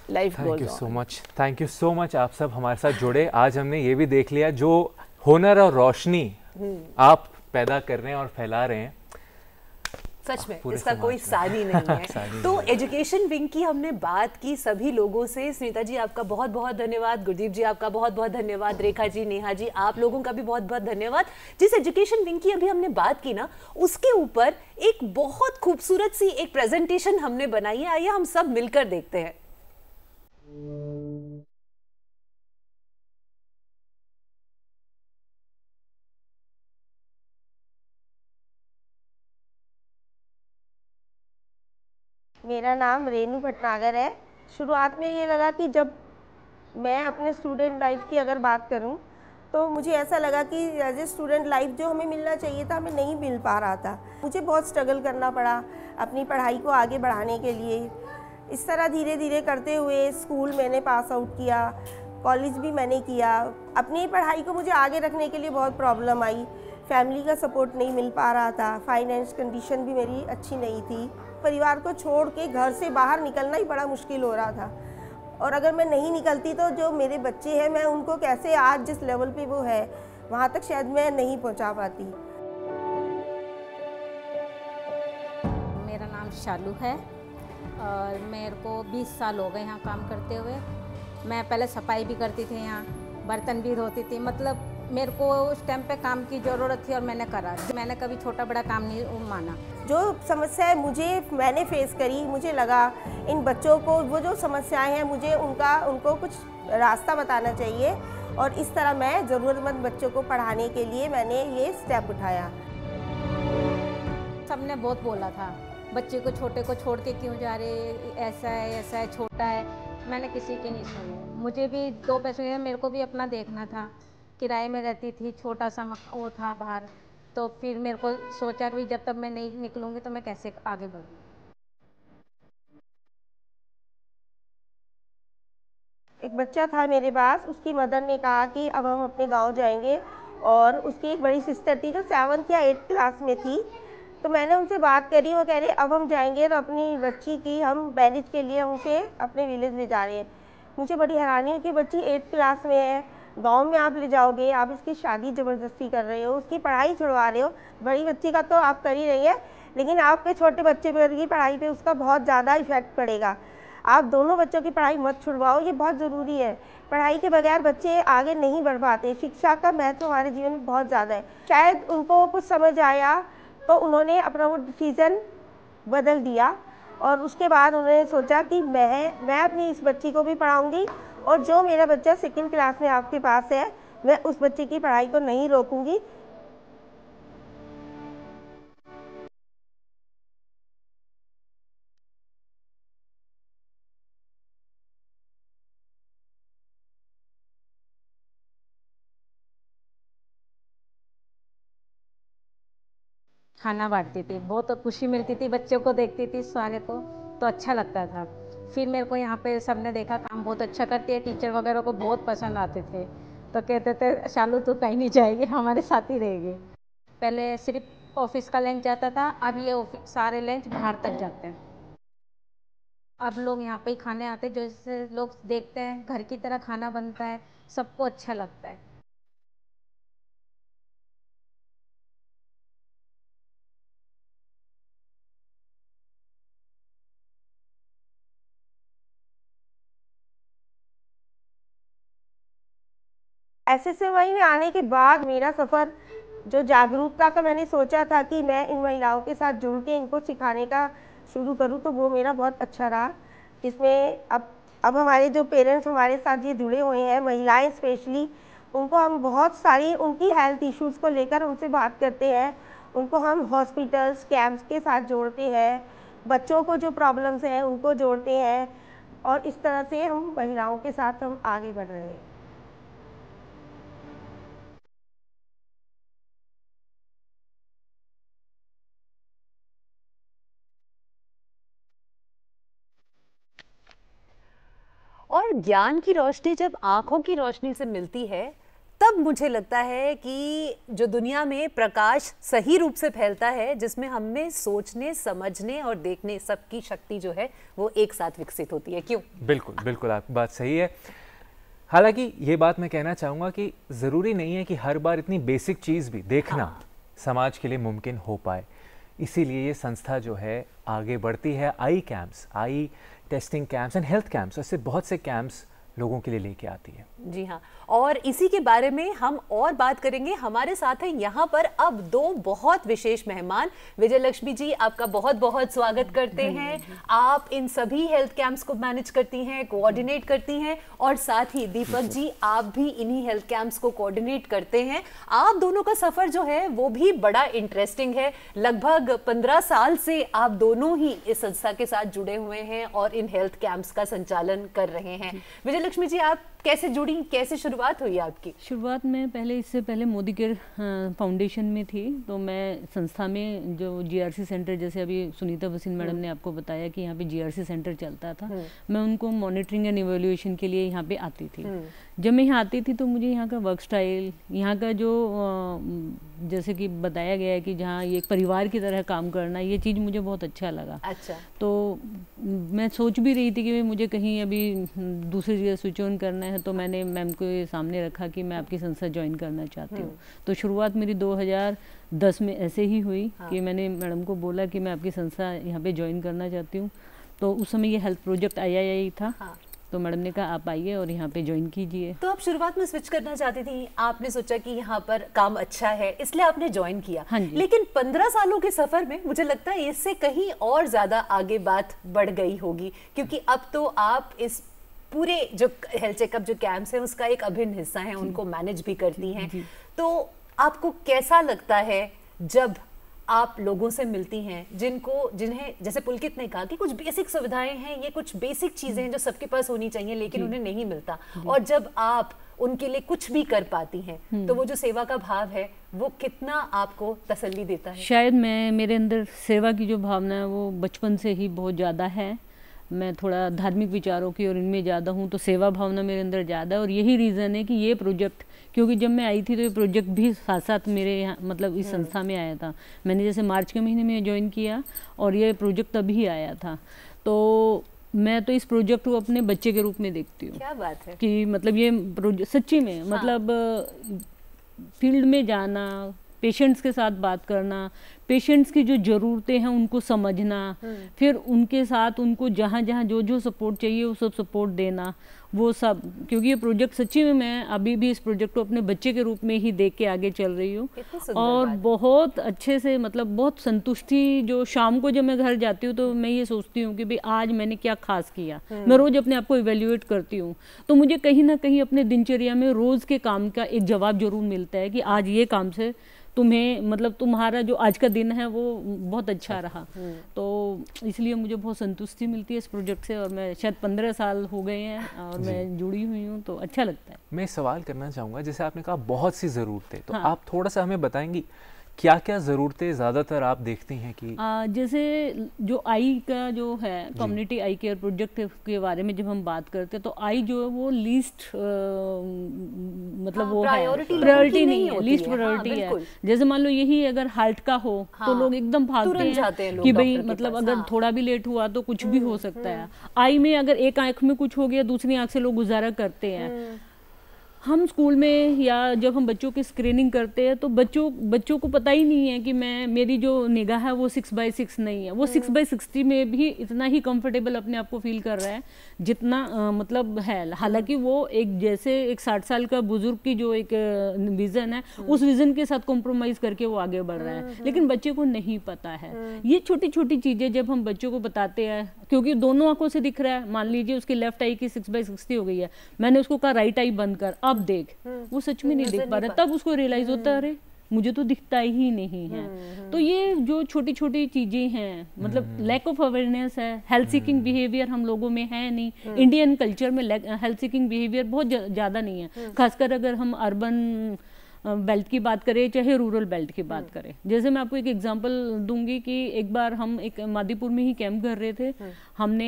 life goes on. Thank you so much, thank you so much। आप सब हमारे साथ जुड़े। आज हमने ये भी देख लिया जो हुनर और रोशनी आप पैदा कर रहे हैं और फैला रहे हैं, सच में इसका कोई सानी नहीं है। तो एजुकेशन विंग की हमने बात की सभी लोगों से। सुनीता जी आपका बहुत बहुत धन्यवाद, गुरदीप जी आपका बहुत बहुत धन्यवाद, रेखा जी, नेहा जी, आप लोगों का भी बहुत बहुत धन्यवाद। जिस एजुकेशन विंग की अभी हमने बात की ना, उसके ऊपर एक बहुत खूबसूरत सी एक प्रेजेंटेशन हमने बनाई है, आइए हम सब मिलकर देखते हैं। मेरा नाम रेनू भटनागर है। शुरुआत में ये लगा कि जब मैं अपने स्टूडेंट लाइफ की अगर बात करूं, तो मुझे ऐसा लगा कि एज ए स्टूडेंट लाइफ जो हमें मिलना चाहिए था, हमें नहीं मिल पा रहा था। मुझे बहुत स्ट्रगल करना पड़ा अपनी पढ़ाई को आगे बढ़ाने के लिए। इस तरह धीरे धीरे करते हुए स्कूल मैंने पास आउट किया, कॉलेज भी मैंने किया। अपनी पढ़ाई को मुझे आगे रखने के लिए बहुत प्रॉब्लम आई, फैमिली का सपोर्ट नहीं मिल पा रहा था, फाइनेंस कंडीशन भी मेरी अच्छी नहीं थी। परिवार को छोड़ के घर से बाहर निकलना ही बड़ा मुश्किल हो रहा था, और अगर मैं नहीं निकलती तो जो मेरे बच्चे हैं, मैं उनको कैसे आज जिस लेवल पे वो है वहाँ तक शायद मैं नहीं पहुँचा पाती। मेरा नाम शालू है और मेरे को 20 साल हो गए यहाँ काम करते हुए। मैं पहले सफाई भी करती थी, यहाँ बर्तन भी धोती थी। मतलब मेरे को उस टाइम पे काम की ज़रूरत थी और मैंने करा। मैंने कभी छोटा बड़ा काम नहीं माना। जो समस्याएं मैंने फेस करी, मुझे लगा इन बच्चों को वो जो समस्याएं हैं, मुझे उनको कुछ रास्ता बताना चाहिए, और इस तरह मैं ज़रूरतमंद बच्चों को पढ़ाने के लिए मैंने ये स्टेप उठाया। सबने बहुत बोला था, बच्चे को छोटे को छोड़ के क्यों जा रहे, ऐसा है, छोटा है। मैंने किसी की नहीं सुनी। मुझे भी 2 पैसे, मेरे को भी अपना देखना था। किराए में रहती थी, छोटा सा वो था बाहर, तो फिर मेरे को सोचा कि जब तक मैं नहीं निकलूँगी तो मैं कैसे आगे बढ़ूँ। एक बच्चा था मेरे पास, उसकी मदर ने कहा कि अब हम अपने गांव जाएंगे, और उसकी एक बड़ी सिस्टर थी जो 7th या 8th क्लास में थी। तो मैंने उनसे बात करी, वो कह रहे अब हम जाएंगे तो अपनी बच्ची की हम मैरिज के लिए उसे अपने विलेज ले जा रहे हैं। मुझे बड़ी हैरानी है कि बच्ची 8th क्लास में है, गांव में आप ले जाओगे, आप इसकी शादी ज़बरदस्ती कर रहे हो, उसकी पढ़ाई छुड़वा रहे हो। बड़ी बच्ची का तो आप कर ही रही है, लेकिन आपके छोटे बच्चे पर की पढ़ाई पे उसका बहुत ज़्यादा इफेक्ट पड़ेगा। आप दोनों बच्चों की पढ़ाई मत छुड़वाओ, ये बहुत ज़रूरी है। पढ़ाई के बगैर बच्चे आगे नहीं बढ़ पाते। शिक्षा का महत्व हमारे जीवन में बहुत ज़्यादा है। शायद उनको कुछ समझ आया तो उन्होंने अपना वो डिसीज़न बदल दिया और उसके बाद उन्होंने सोचा कि मैं अपनी इस बच्ची को भी पढ़ाऊँगी और जो मेरा बच्चा 2nd क्लास में आपके पास है, मैं उस बच्चे की पढ़ाई को नहीं रोकूँगी। खाना बांटती थी, बहुत खुशी मिलती थी, बच्चों को देखती थी सारे को, तो अच्छा लगता था। फिर मेरे को यहाँ पे सबने देखा काम बहुत अच्छा करती है, टीचर वगैरह को बहुत पसंद आते थे, तो कहते थे शालू तू कहीं नहीं जाएगी, हमारे साथ ही रहेगी। पहले सिर्फ ऑफिस का लंच जाता था, अब ये सारे लंच बाहर तक जाते हैं। अब लोग यहाँ पे ही खाने आते हैं, जैसे लोग देखते हैं घर की तरह खाना बनता है, सबको अच्छा लगता है। SSMI में आने के बाद मेरा सफ़र जो जागरूकता का मैंने सोचा था कि मैं इन महिलाओं के साथ जुड़ के इनको सिखाने का शुरू करूं, तो वो मेरा बहुत अच्छा रहा। इसमें अब हमारे जो पेरेंट्स हमारे साथ ये जुड़े हुए हैं, महिलाएं स्पेशली, उनको हम बहुत सारी उनकी हेल्थ इश्यूज़ को लेकर उनसे बात करते हैं। उनको हम हॉस्पिटल्स कैंप्स के साथ जोड़ते हैं, बच्चों को जो प्रॉब्लम्स हैं उनको जोड़ते हैं और इस तरह से हम महिलाओं के साथ हम आगे बढ़ रहे हैं। और ज्ञान की रोशनी जब आंखों की रोशनी से मिलती है, तब मुझे लगता है कि जो दुनिया में प्रकाश सही रूप से फैलता है, जिसमें हमें सोचने, समझने और देखने सबकी शक्ति जो है वो एक साथ विकसित होती है। क्यों? बिल्कुल बिल्कुल, आपकी बात सही है। हालांकि ये बात मैं कहना चाहूँगा कि ज़रूरी नहीं है कि हर बार इतनी बेसिक चीज़ भी देखना समाज के लिए मुमकिन हो पाए। इसीलिए ये संस्था जो है आगे बढ़ती है। Eye camps, eye testing camps and health camps, ऐसे बहुत से कैंप्स लोगों के लिए लेके आती है। जी हाँ, और इसी के बारे में हम और बात करेंगे। हमारे साथ हैं यहाँ पर अब दो बहुत विशेष मेहमान। विजय लक्ष्मी जी, आपका बहुत बहुत स्वागत करते हैं। आप इन सभी हेल्थ कैंप्स को मैनेज करती हैं, कोऑर्डिनेट करती हैं, और साथ ही दीपक जी, आप भी इन्हीं हेल्थ कैंप्स को कोऑर्डिनेट करते हैं। आप दोनों का सफर जो है वो भी बड़ा इंटरेस्टिंग है। लगभग 15 साल से आप दोनों ही इस संस्था के साथ जुड़े हुए हैं और इन हेल्थ कैंप्स का संचालन कर रहे हैं। विजय लक्ष्मी जी, आप कैसे जुड़ी, कैसे शुरुआत हुई आपकी? शुरुआत में इससे पहले मोदी केयर फाउंडेशन में थी, तो मैं संस्था में जो जीआरसी सेंटर, जैसे अभी सुनीता भसीन मैडम ने आपको बताया कि यहाँ पे जीआरसी सेंटर चलता था, मैं उनको मॉनिटरिंग एंड इवैल्यूएशन के लिए यहाँ पे आती थी। जब मैं यहाँ आती थी तो मुझे यहाँ का वर्क स्टाइल, यहाँ का जो जैसे कि बताया गया है कि जहाँ ये एक परिवार की तरह काम करना, ये चीज़ मुझे बहुत अच्छा लगा। अच्छा। तो मैं सोच भी रही थी कि मुझे कहीं अभी दूसरी जगह स्विच ऑन करना है, तो मैंने मैम को सामने रखा कि मैं आपकी संस्था ज्वाइन करना चाहती हूँ। तो शुरुआत मेरी 2010 में ऐसे ही हुई कि मैंने मैडम को बोला कि मैं आपकी संस्था यहाँ पे ज्वाइन करना चाहती हूँ। तो उस समय ये हेल्थ प्रोजेक्ट आई था। तो मैडम ने कहा आप आइए और यहाँ पे ज्वाइन कीजिए। तो आप शुरुआत में स्विच करना चाहती थी, आपने सोचा कि यहाँ पर काम अच्छा है, इसलिए आपने ज्वाइन किया। हाँ जी। लेकिन 15 सालों के सफर में मुझे लगता है इससे कहीं और ज्यादा आगे बात बढ़ गई होगी, क्योंकि अब तो आप इस पूरे जो हेल्थ चेकअप जो कैंप्स हैं उसका एक अभिन्न हिस्सा है, उनको मैनेज भी करती हैं। तो आपको कैसा लगता है जब आप लोगों से मिलती हैं जिन्हें जैसे पुलकित ने कहा कि कुछ बेसिक सुविधाएं हैं, ये कुछ बेसिक चीजें हैं जो सबके पास होनी चाहिए लेकिन उन्हें नहीं मिलता, और जब आप उनके लिए कुछ भी कर पाती हैं तो वो जो सेवा का भाव है वो कितना आपको तसल्ली देता है? शायद मेरे अंदर सेवा की जो भावना है वो बचपन से ही बहुत ज़्यादा है। मैं थोड़ा धार्मिक विचारों की और इनमें ज़्यादा हूँ, तो सेवा भावना मेरे अंदर ज़्यादा है। और यही रीज़न है कि ये प्रोजेक्ट, क्योंकि जब मैं आई थी तो ये प्रोजेक्ट भी साथ साथ मेरे यहाँ मतलब इस संस्था में आया था। मैंने जैसे मार्च के महीने में ज्वाइन किया और ये प्रोजेक्ट तभी आया था। तो मैं तो इस प्रोजेक्ट को अपने बच्चे के रूप में देखती हूँ। क्या बात है कि मतलब ये प्रोजेक्ट सच्ची में मतलब फील्ड में जाना, पेशेंट्स के साथ बात करना, पेशेंट्स की जो ज़रूरतें हैं उनको समझना, फिर उनके साथ उनको जहाँ जहाँ जो जो सपोर्ट चाहिए वो सब सपोर्ट देना, वो सब। क्योंकि ये प्रोजेक्ट सच्ची में मैं अभी भी इस प्रोजेक्ट को अपने बच्चे के रूप में ही देख के आगे चल रही हूँ। और बहुत अच्छे से मतलब बहुत संतुष्टि, जो शाम को जब मैं घर जाती हूँ तो मैं ये सोचती हूँ कि भाई आज मैंने क्या खास किया। मैं रोज़ अपने आप को इवेल्युएट करती हूँ, तो मुझे कहीं ना कहीं अपने दिनचर्या में रोज़ के काम का एक जवाब जरूर मिलता है कि आज ये काम से तुम्हें मतलब तुम्हारा जो आज का दिन है वो बहुत अच्छा रहा। तो इसलिए मुझे बहुत संतुष्टि मिलती है इस प्रोजेक्ट से, और मैं शायद 15 साल हो गए हैं और मैं जुड़ी हुई हूँ, तो अच्छा लगता है। मैं सवाल करना चाहूँगा, जैसे आपने कहा बहुत सी ज़रूरतें, तो आप थोड़ा सा हमें बताएंगी क्या क्या ज़रूरतें ज़्यादातर आप देखती हैं कि जैसे जो आई का जो है कम्युनिटी आई केयर प्रोजेक्ट के बारे में जब हम बात करते हैं तो आई जो है वो लीस्ट मतलब वो प्रायोरिटी नहीं है, लीस्ट प्रायोरिटी है। जैसे मान लो यही अगर हार्ट का हो तो लोग एकदम भागते हैं कि भाई मतलब अगर थोड़ा भी लेट हुआ तो कुछ भी हो सकता है। आई में अगर एक आंख में कुछ हो गया दूसरी आंख से लोग गुजारा करते हैं। हम स्कूल में या जब हम बच्चों की स्क्रीनिंग करते हैं तो बच्चों को पता ही नहीं है कि मेरी जो निगाह है वो 6/6 नहीं है, वो 6/60 में भी इतना ही कंफर्टेबल अपने आप को फील कर रहा है जितना मतलब है। हालांकि वो एक जैसे एक 60 साल का बुजुर्ग की जो एक विजन है उस विजन के साथ कॉम्प्रोमाइज करके वो आगे बढ़ रहा है, लेकिन बच्चे को नहीं पता है। ये छोटी छोटी चीजें जब हम बच्चों को बताते हैं, क्योंकि दोनों आंखों से दिख रहा है, मान लीजिए उसकी लेफ्ट आई की 6/60 हो गई है, मैंने उसको कहा राइट आई बंद कर, अब देख, वो सच में नहीं देख पा रहा, तब उसको रियलाइज होता है अरे मुझे तो दिखता ही नहीं है। तो ये जो छोटी छोटी चीजें हैं, मतलब लैक ऑफ अवेयरनेस है, हेल्थ सीकिंग बिहेवियर हम लोगों में है नहीं। इंडियन कल्चर में हेल्थ सीकिंग बिहेवियर बहुत ज्यादा नहीं है, खासकर अगर हम अर्बन बेल्ट की बात करें चाहे रूरल बेल्ट की बात करें। जैसे मैं आपको एक एग्जांपल दूंगी कि एक बार हम एक मादीपुर में ही कैंप कर रहे थे, हमने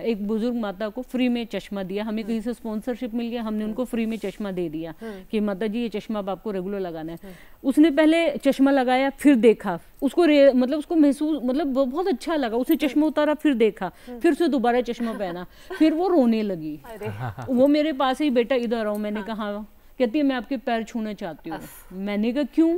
एक बुजुर्ग माता को फ्री में चश्मा दिया, हमें कहीं से स्पॉन्सरशिप मिल गया, हमने उनको फ्री में चश्मा दे दिया कि माता जी ये चश्मा अब आपको रेगुलर लगाना है। उसने पहले चश्मा लगाया, फिर देखा, उसको मतलब उसको महसूस मतलब बहुत अच्छा लगा, उसने चश्मा उतारा, फिर देखा, फिर उसने दोबारा चश्मा पहना, फिर वो रोने लगी। वो मेरे पास ही बेटा इधर आओ, मैंने कहा, कहती है मैं आपके पैर छूना चाहती हूँ। मैंने कहा क्यों?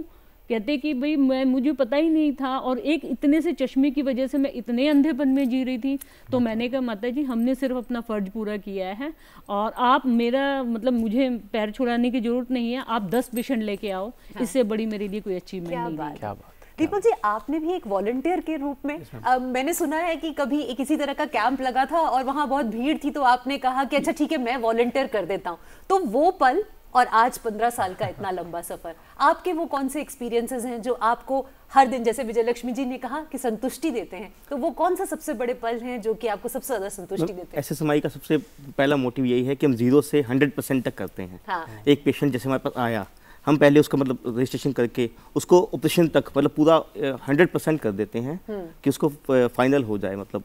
कहते कि भाई मुझे पता ही नहीं था, और एक इतने से चश्मे की वजह से मैं इतने अंधेपन में जी रही थी। तो मैंने कहा माता जी हमने सिर्फ अपना फर्ज पूरा किया है, और आप मेरा मतलब मुझे पैर छुड़ाने की जरूरत नहीं है, आप 10 पेशेंट लेके आओ, इससे बड़ी मेरे लिए कोई अचीवमेंट नहीं है। क्या बात। दीपक जी, आपने भी एक वॉलंटियर के रूप में मैंने सुना है कि कभी किसी तरह का कैंप लगा था और वहाँ बहुत भीड़ थी, तो आपने कहा कि अच्छा ठीक है मैं वॉलंटियर कर देता हूँ। तो वो पल और आज 15 साल का इतना लंबा सफर, आपके वो कौन से एक्सपीरियंसेस हैं जो आपको हर दिन, जैसे विजय लक्ष्मी जी ने कहा कि संतुष्टि देते हैं, तो वो कौन सा सबसे बड़े पल हैं जो कि आपको सबसे ज्यादा संतुष्टि देते हैं? SSMI का सबसे पहला मोटिव यही है कि हम 0 से 100% तक करते हैं। हाँ। एक पेशेंट जैसे हमारे पास आया, हम पहले उसका मतलब रजिस्ट्रेशन करके उसको ऑपरेशन तक मतलब पूरा 100% कर देते हैं कि उसको फाइनल हो जाए, मतलब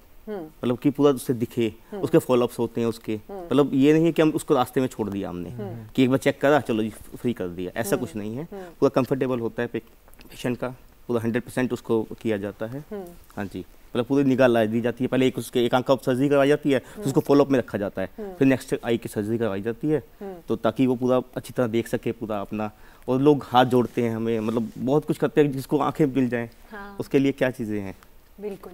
कि पूरा उससे दिखे, उसके फॉलोअप्स होते हैं उसके, मतलब ये नहीं है कि हम उसको रास्ते में छोड़ दिया हमने कि एक बार चेक करा चलो जी फ्री कर दिया, ऐसा कुछ नहीं है। पूरा कंफर्टेबल होता है पेशेंट का, पूरा 100% उसको किया जाता है। हाँ जी, मतलब पूरी निगाह ला दी जाती है, पहले एक आंख का सर्जरी करवाई जाती है, तो उसको फॉलोअप में रखा जाता है, फिर नेक्स्ट आई की सर्जरी करवाई जाती है, तो ताकि वो पूरा अच्छी तरह देख सके पूरा अपना। और लोग हाथ जोड़ते हैं हमें, मतलब बहुत कुछ करते हैं जिसको आंखें मिल जाएं। उसके लिए क्या चीज़ें हैं। बिल्कुल।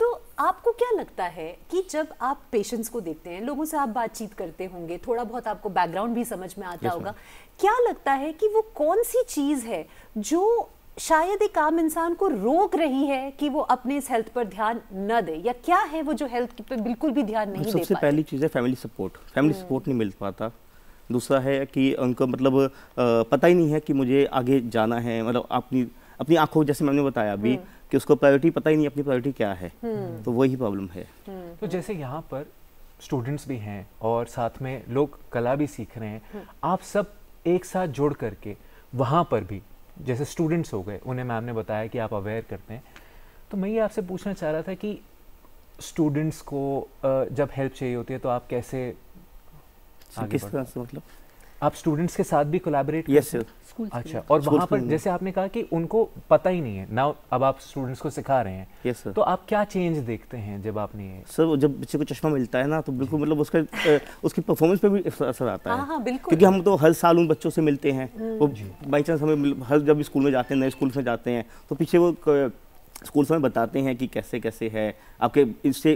तो आपको क्या लगता है कि जब आप पेशेंट्स को देखते हैं, लोगों से आप बातचीत करते होंगे, थोड़ा बहुत आपको बैकग्राउंड भी समझ में आता होगा, क्या लगता है कि वो कौन सी चीज़ है जो शायद एक आम इंसान को रोक रही है कि वो अपने इस हेल्थ पर ध्यान न दे, या क्या है वो जो हेल्थ पे बिल्कुल भी ध्यान नहीं दे पाते? सबसे पहली चीज़ है फैमिली सपोर्ट नहीं मिल पाता। दूसरा है कि उनको मतलब पता ही नहीं है कि मुझे आगे जाना है, मतलब अपनी आंखों, जैसे मैंने बताया अभी कि उसको प्रायोरिटी पता ही नहीं अपनी प्रायोरिटी क्या है, तो वही प्रॉब्लम है। तो जैसे यहाँ पर स्टूडेंट्स भी हैं और साथ में लोग कला भी सीख रहे हैं, आप सब एक साथ जोड़ करके वहाँ पर भी जैसे स्टूडेंट्स हो गए, उन्हें मैम ने बताया कि आप अवेयर करते हैं, तो मैं ये आपसे पूछना चाह रहा था कि स्टूडेंट्स को जब हेल्प चाहिए होती है तो आप कैसे किस तरह से, मतलब आप स्टूडेंट्स के साथ भी कोलैबोरेट यस सर। अच्छा, और वहाँ पर जैसे आपने कहा कि उनको पता ही नहीं है ना, अब आप स्टूडेंट्स को सिखा रहे हैं। Yes sir. तो आप क्या चेंज देखते हैं जब आपने ये? सर जब बच्चे को चश्मा मिलता है ना तो बिल्कुल मतलब उसका उसकी परफॉर्मेंस पे भी असर आता है। हाँ, बिल्कुल। क्योंकि हम तो हर साल उन बच्चों से मिलते हैं, वो बाई चांस हमें हर जब स्कूल में जाते हैं, नए स्कूल में जाते हैं तो पीछे वो स्कूल्स में बताते हैं कि कैसे कैसे है आपके इससे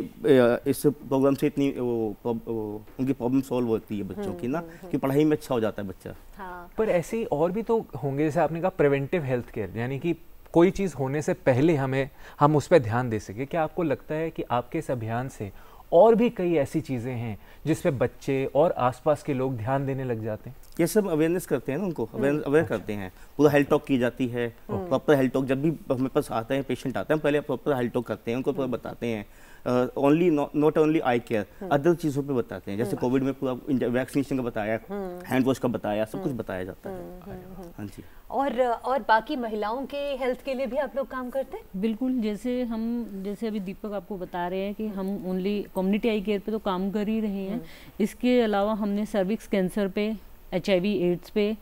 इस प्रोग्राम से इतनी उनकी प्रॉब्लम सॉल्व होती है बच्चों की ना, कि पढ़ाई में अच्छा हो जाता है बच्चा। हाँ। पर ऐसे ही और भी तो होंगे, जैसे आपने कहा प्रिवेंटिव हेल्थ केयर, यानी कि कोई चीज़ होने से पहले हम उस पर ध्यान दे सके। क्या आपको लगता है कि आपके इस अभियान से और भी कई ऐसी चीज़ें हैं जिस पे बच्चे और आसपास के लोग ध्यान देने लग जाते हैं? ये सब अवेयरनेस करते हैं ना, उनको अवेयर करते हैं, पूरा हेल्थ टॉक की जाती है, प्रॉपर हेल्थ टॉक। जब भी हमारे पास आता है पेशेंट आता है, पहले प्रॉपर हेल्थ टॉक करते हैं, उनको पूरा बताते हैं, not only I care, other चीज़ों पे बताते हैं। जैसे कोविड में पूरा वैक्सीनेशन का बताया, हैंड वॉश का बताया, सब कुछ बताया जाता है। हाँ जी। और बाकी महिलाओं के हेल्थ के लिए भी आप लोग काम करते हैं? बिल्कुल, जैसे अभी दीपक आपको बता रहे हैं कि हम ओनली कम्युनिटी आई केयर पे तो काम कर ही रहे हैं, इसके अलावा हमने सर्विक्स कैंसर पे, HIV एड्स पे,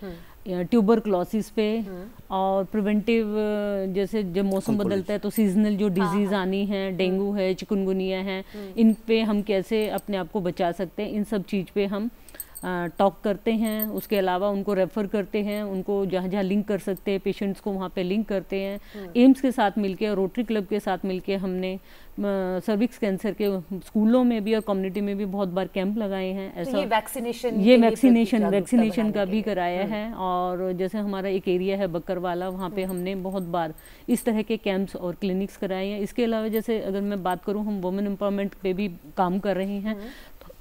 ट्यूबरक्लोसिस पे और प्रिवेंटिव, जैसे जब मौसम बदलता है तो सीजनल जो डिजीज़ आनी है, डेंगू है, चिकनगुनिया है, इन पे हम कैसे अपने आप को बचा सकते हैं, इन सब चीज़ पे हम टॉक करते हैं। उसके अलावा उनको रेफ़र करते हैं, उनको जहाँ जहाँ लिंक कर सकते हैं पेशेंट्स को वहाँ पे लिंक करते हैं। एम्स के साथ मिलके और रोटरी क्लब के साथ मिलके हमने सर्विक्स कैंसर के स्कूलों में भी और कम्युनिटी में भी बहुत बार कैंप लगाए हैं। ऐसा तो ये वैक्सीनेशन का भी कराया है। और जैसे हमारा एक एरिया है बक्करवाला, वहाँ पे हमने बहुत बार इस तरह के कैंप्स और क्लिनिक्स कराए हैं। इसके अलावा जैसे अगर मैं बात करूँ, हम वुमेन एम्पावरमेंट पे भी काम कर रहे हैं,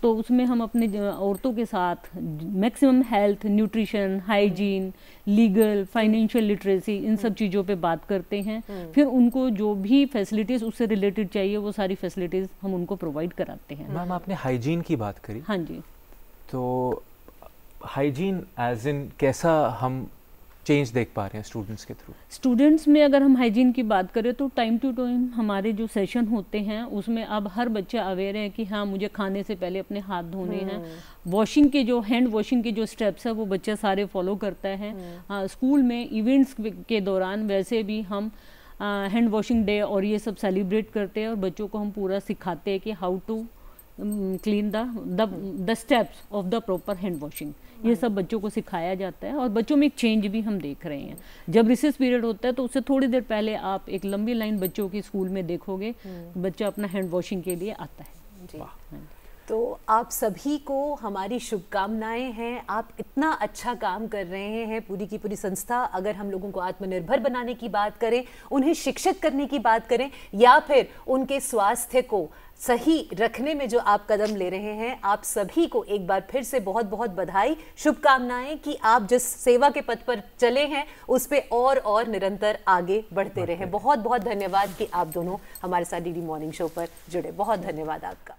तो उसमें हम अपने औरतों के साथ maximum health, nutrition, hygiene, legal, financial literacy, इन सब चीज़ों पे बात करते हैं। फिर उनको जो भी फैसिलिटीज़ उससे रिलेटेड चाहिए वो सारी फैसिलिटीज़ हम उनको प्रोवाइड कराते हैं। मैम आपने हाइजीन की बात करी। हाँ जी। तो हाइजीन एज इन कैसा हम चेंज देख पा रहे हैं स्टूडेंट्स के थ्रू? स्टूडेंट्स में अगर हम हाइजीन की बात करें तो टाइम टू टाइम हमारे जो सेशन होते हैं उसमें अब हर बच्चा अवेयर है कि हाँ मुझे खाने से पहले अपने हाथ धोने हैं। वॉशिंग के जो हैंड वॉशिंग के जो स्टेप्स है वो बच्चा सारे फॉलो करता है। हाँ, स्कूल में इवेंट्स के दौरान वैसे भी हम हैंड वॉशिंग डे और ये सब सेलिब्रेट करते हैं और बच्चों को हम पूरा सिखाते हैं कि how to clean the steps of the proper hand washing. ये सब बच्चों को सिखाया जाता है और बच्चों में एक चेंज भी हम देख रहे हैं। जब रिसेस पीरियड होता है तो उससे थोड़ी देर पहले आप एक लंबी लाइन बच्चों की स्कूल में देखोगे, बच्चा अपना हैंड वॉशिंग के लिए आता है। जी। तो आप सभी को हमारी शुभकामनाएं हैं। आप इतना अच्छा काम कर रहे हैं, पूरी की पूरी संस्था। अगर हम लोगों को आत्मनिर्भर बनाने की बात करें, उन्हें शिक्षित करने की बात करें, या फिर उनके स्वास्थ्य को सही रखने में जो आप कदम ले रहे हैं, आप सभी को एक बार फिर से बहुत बहुत बधाई, शुभकामनाएं कि आप जिस सेवा के पथ पर चले हैं उस पे और निरंतर आगे बढ़ते रहें। बहुत बहुत धन्यवाद कि आप दोनों हमारे साथ डीडी मॉर्निंग शो पर जुड़े। बहुत धन्यवाद आपका।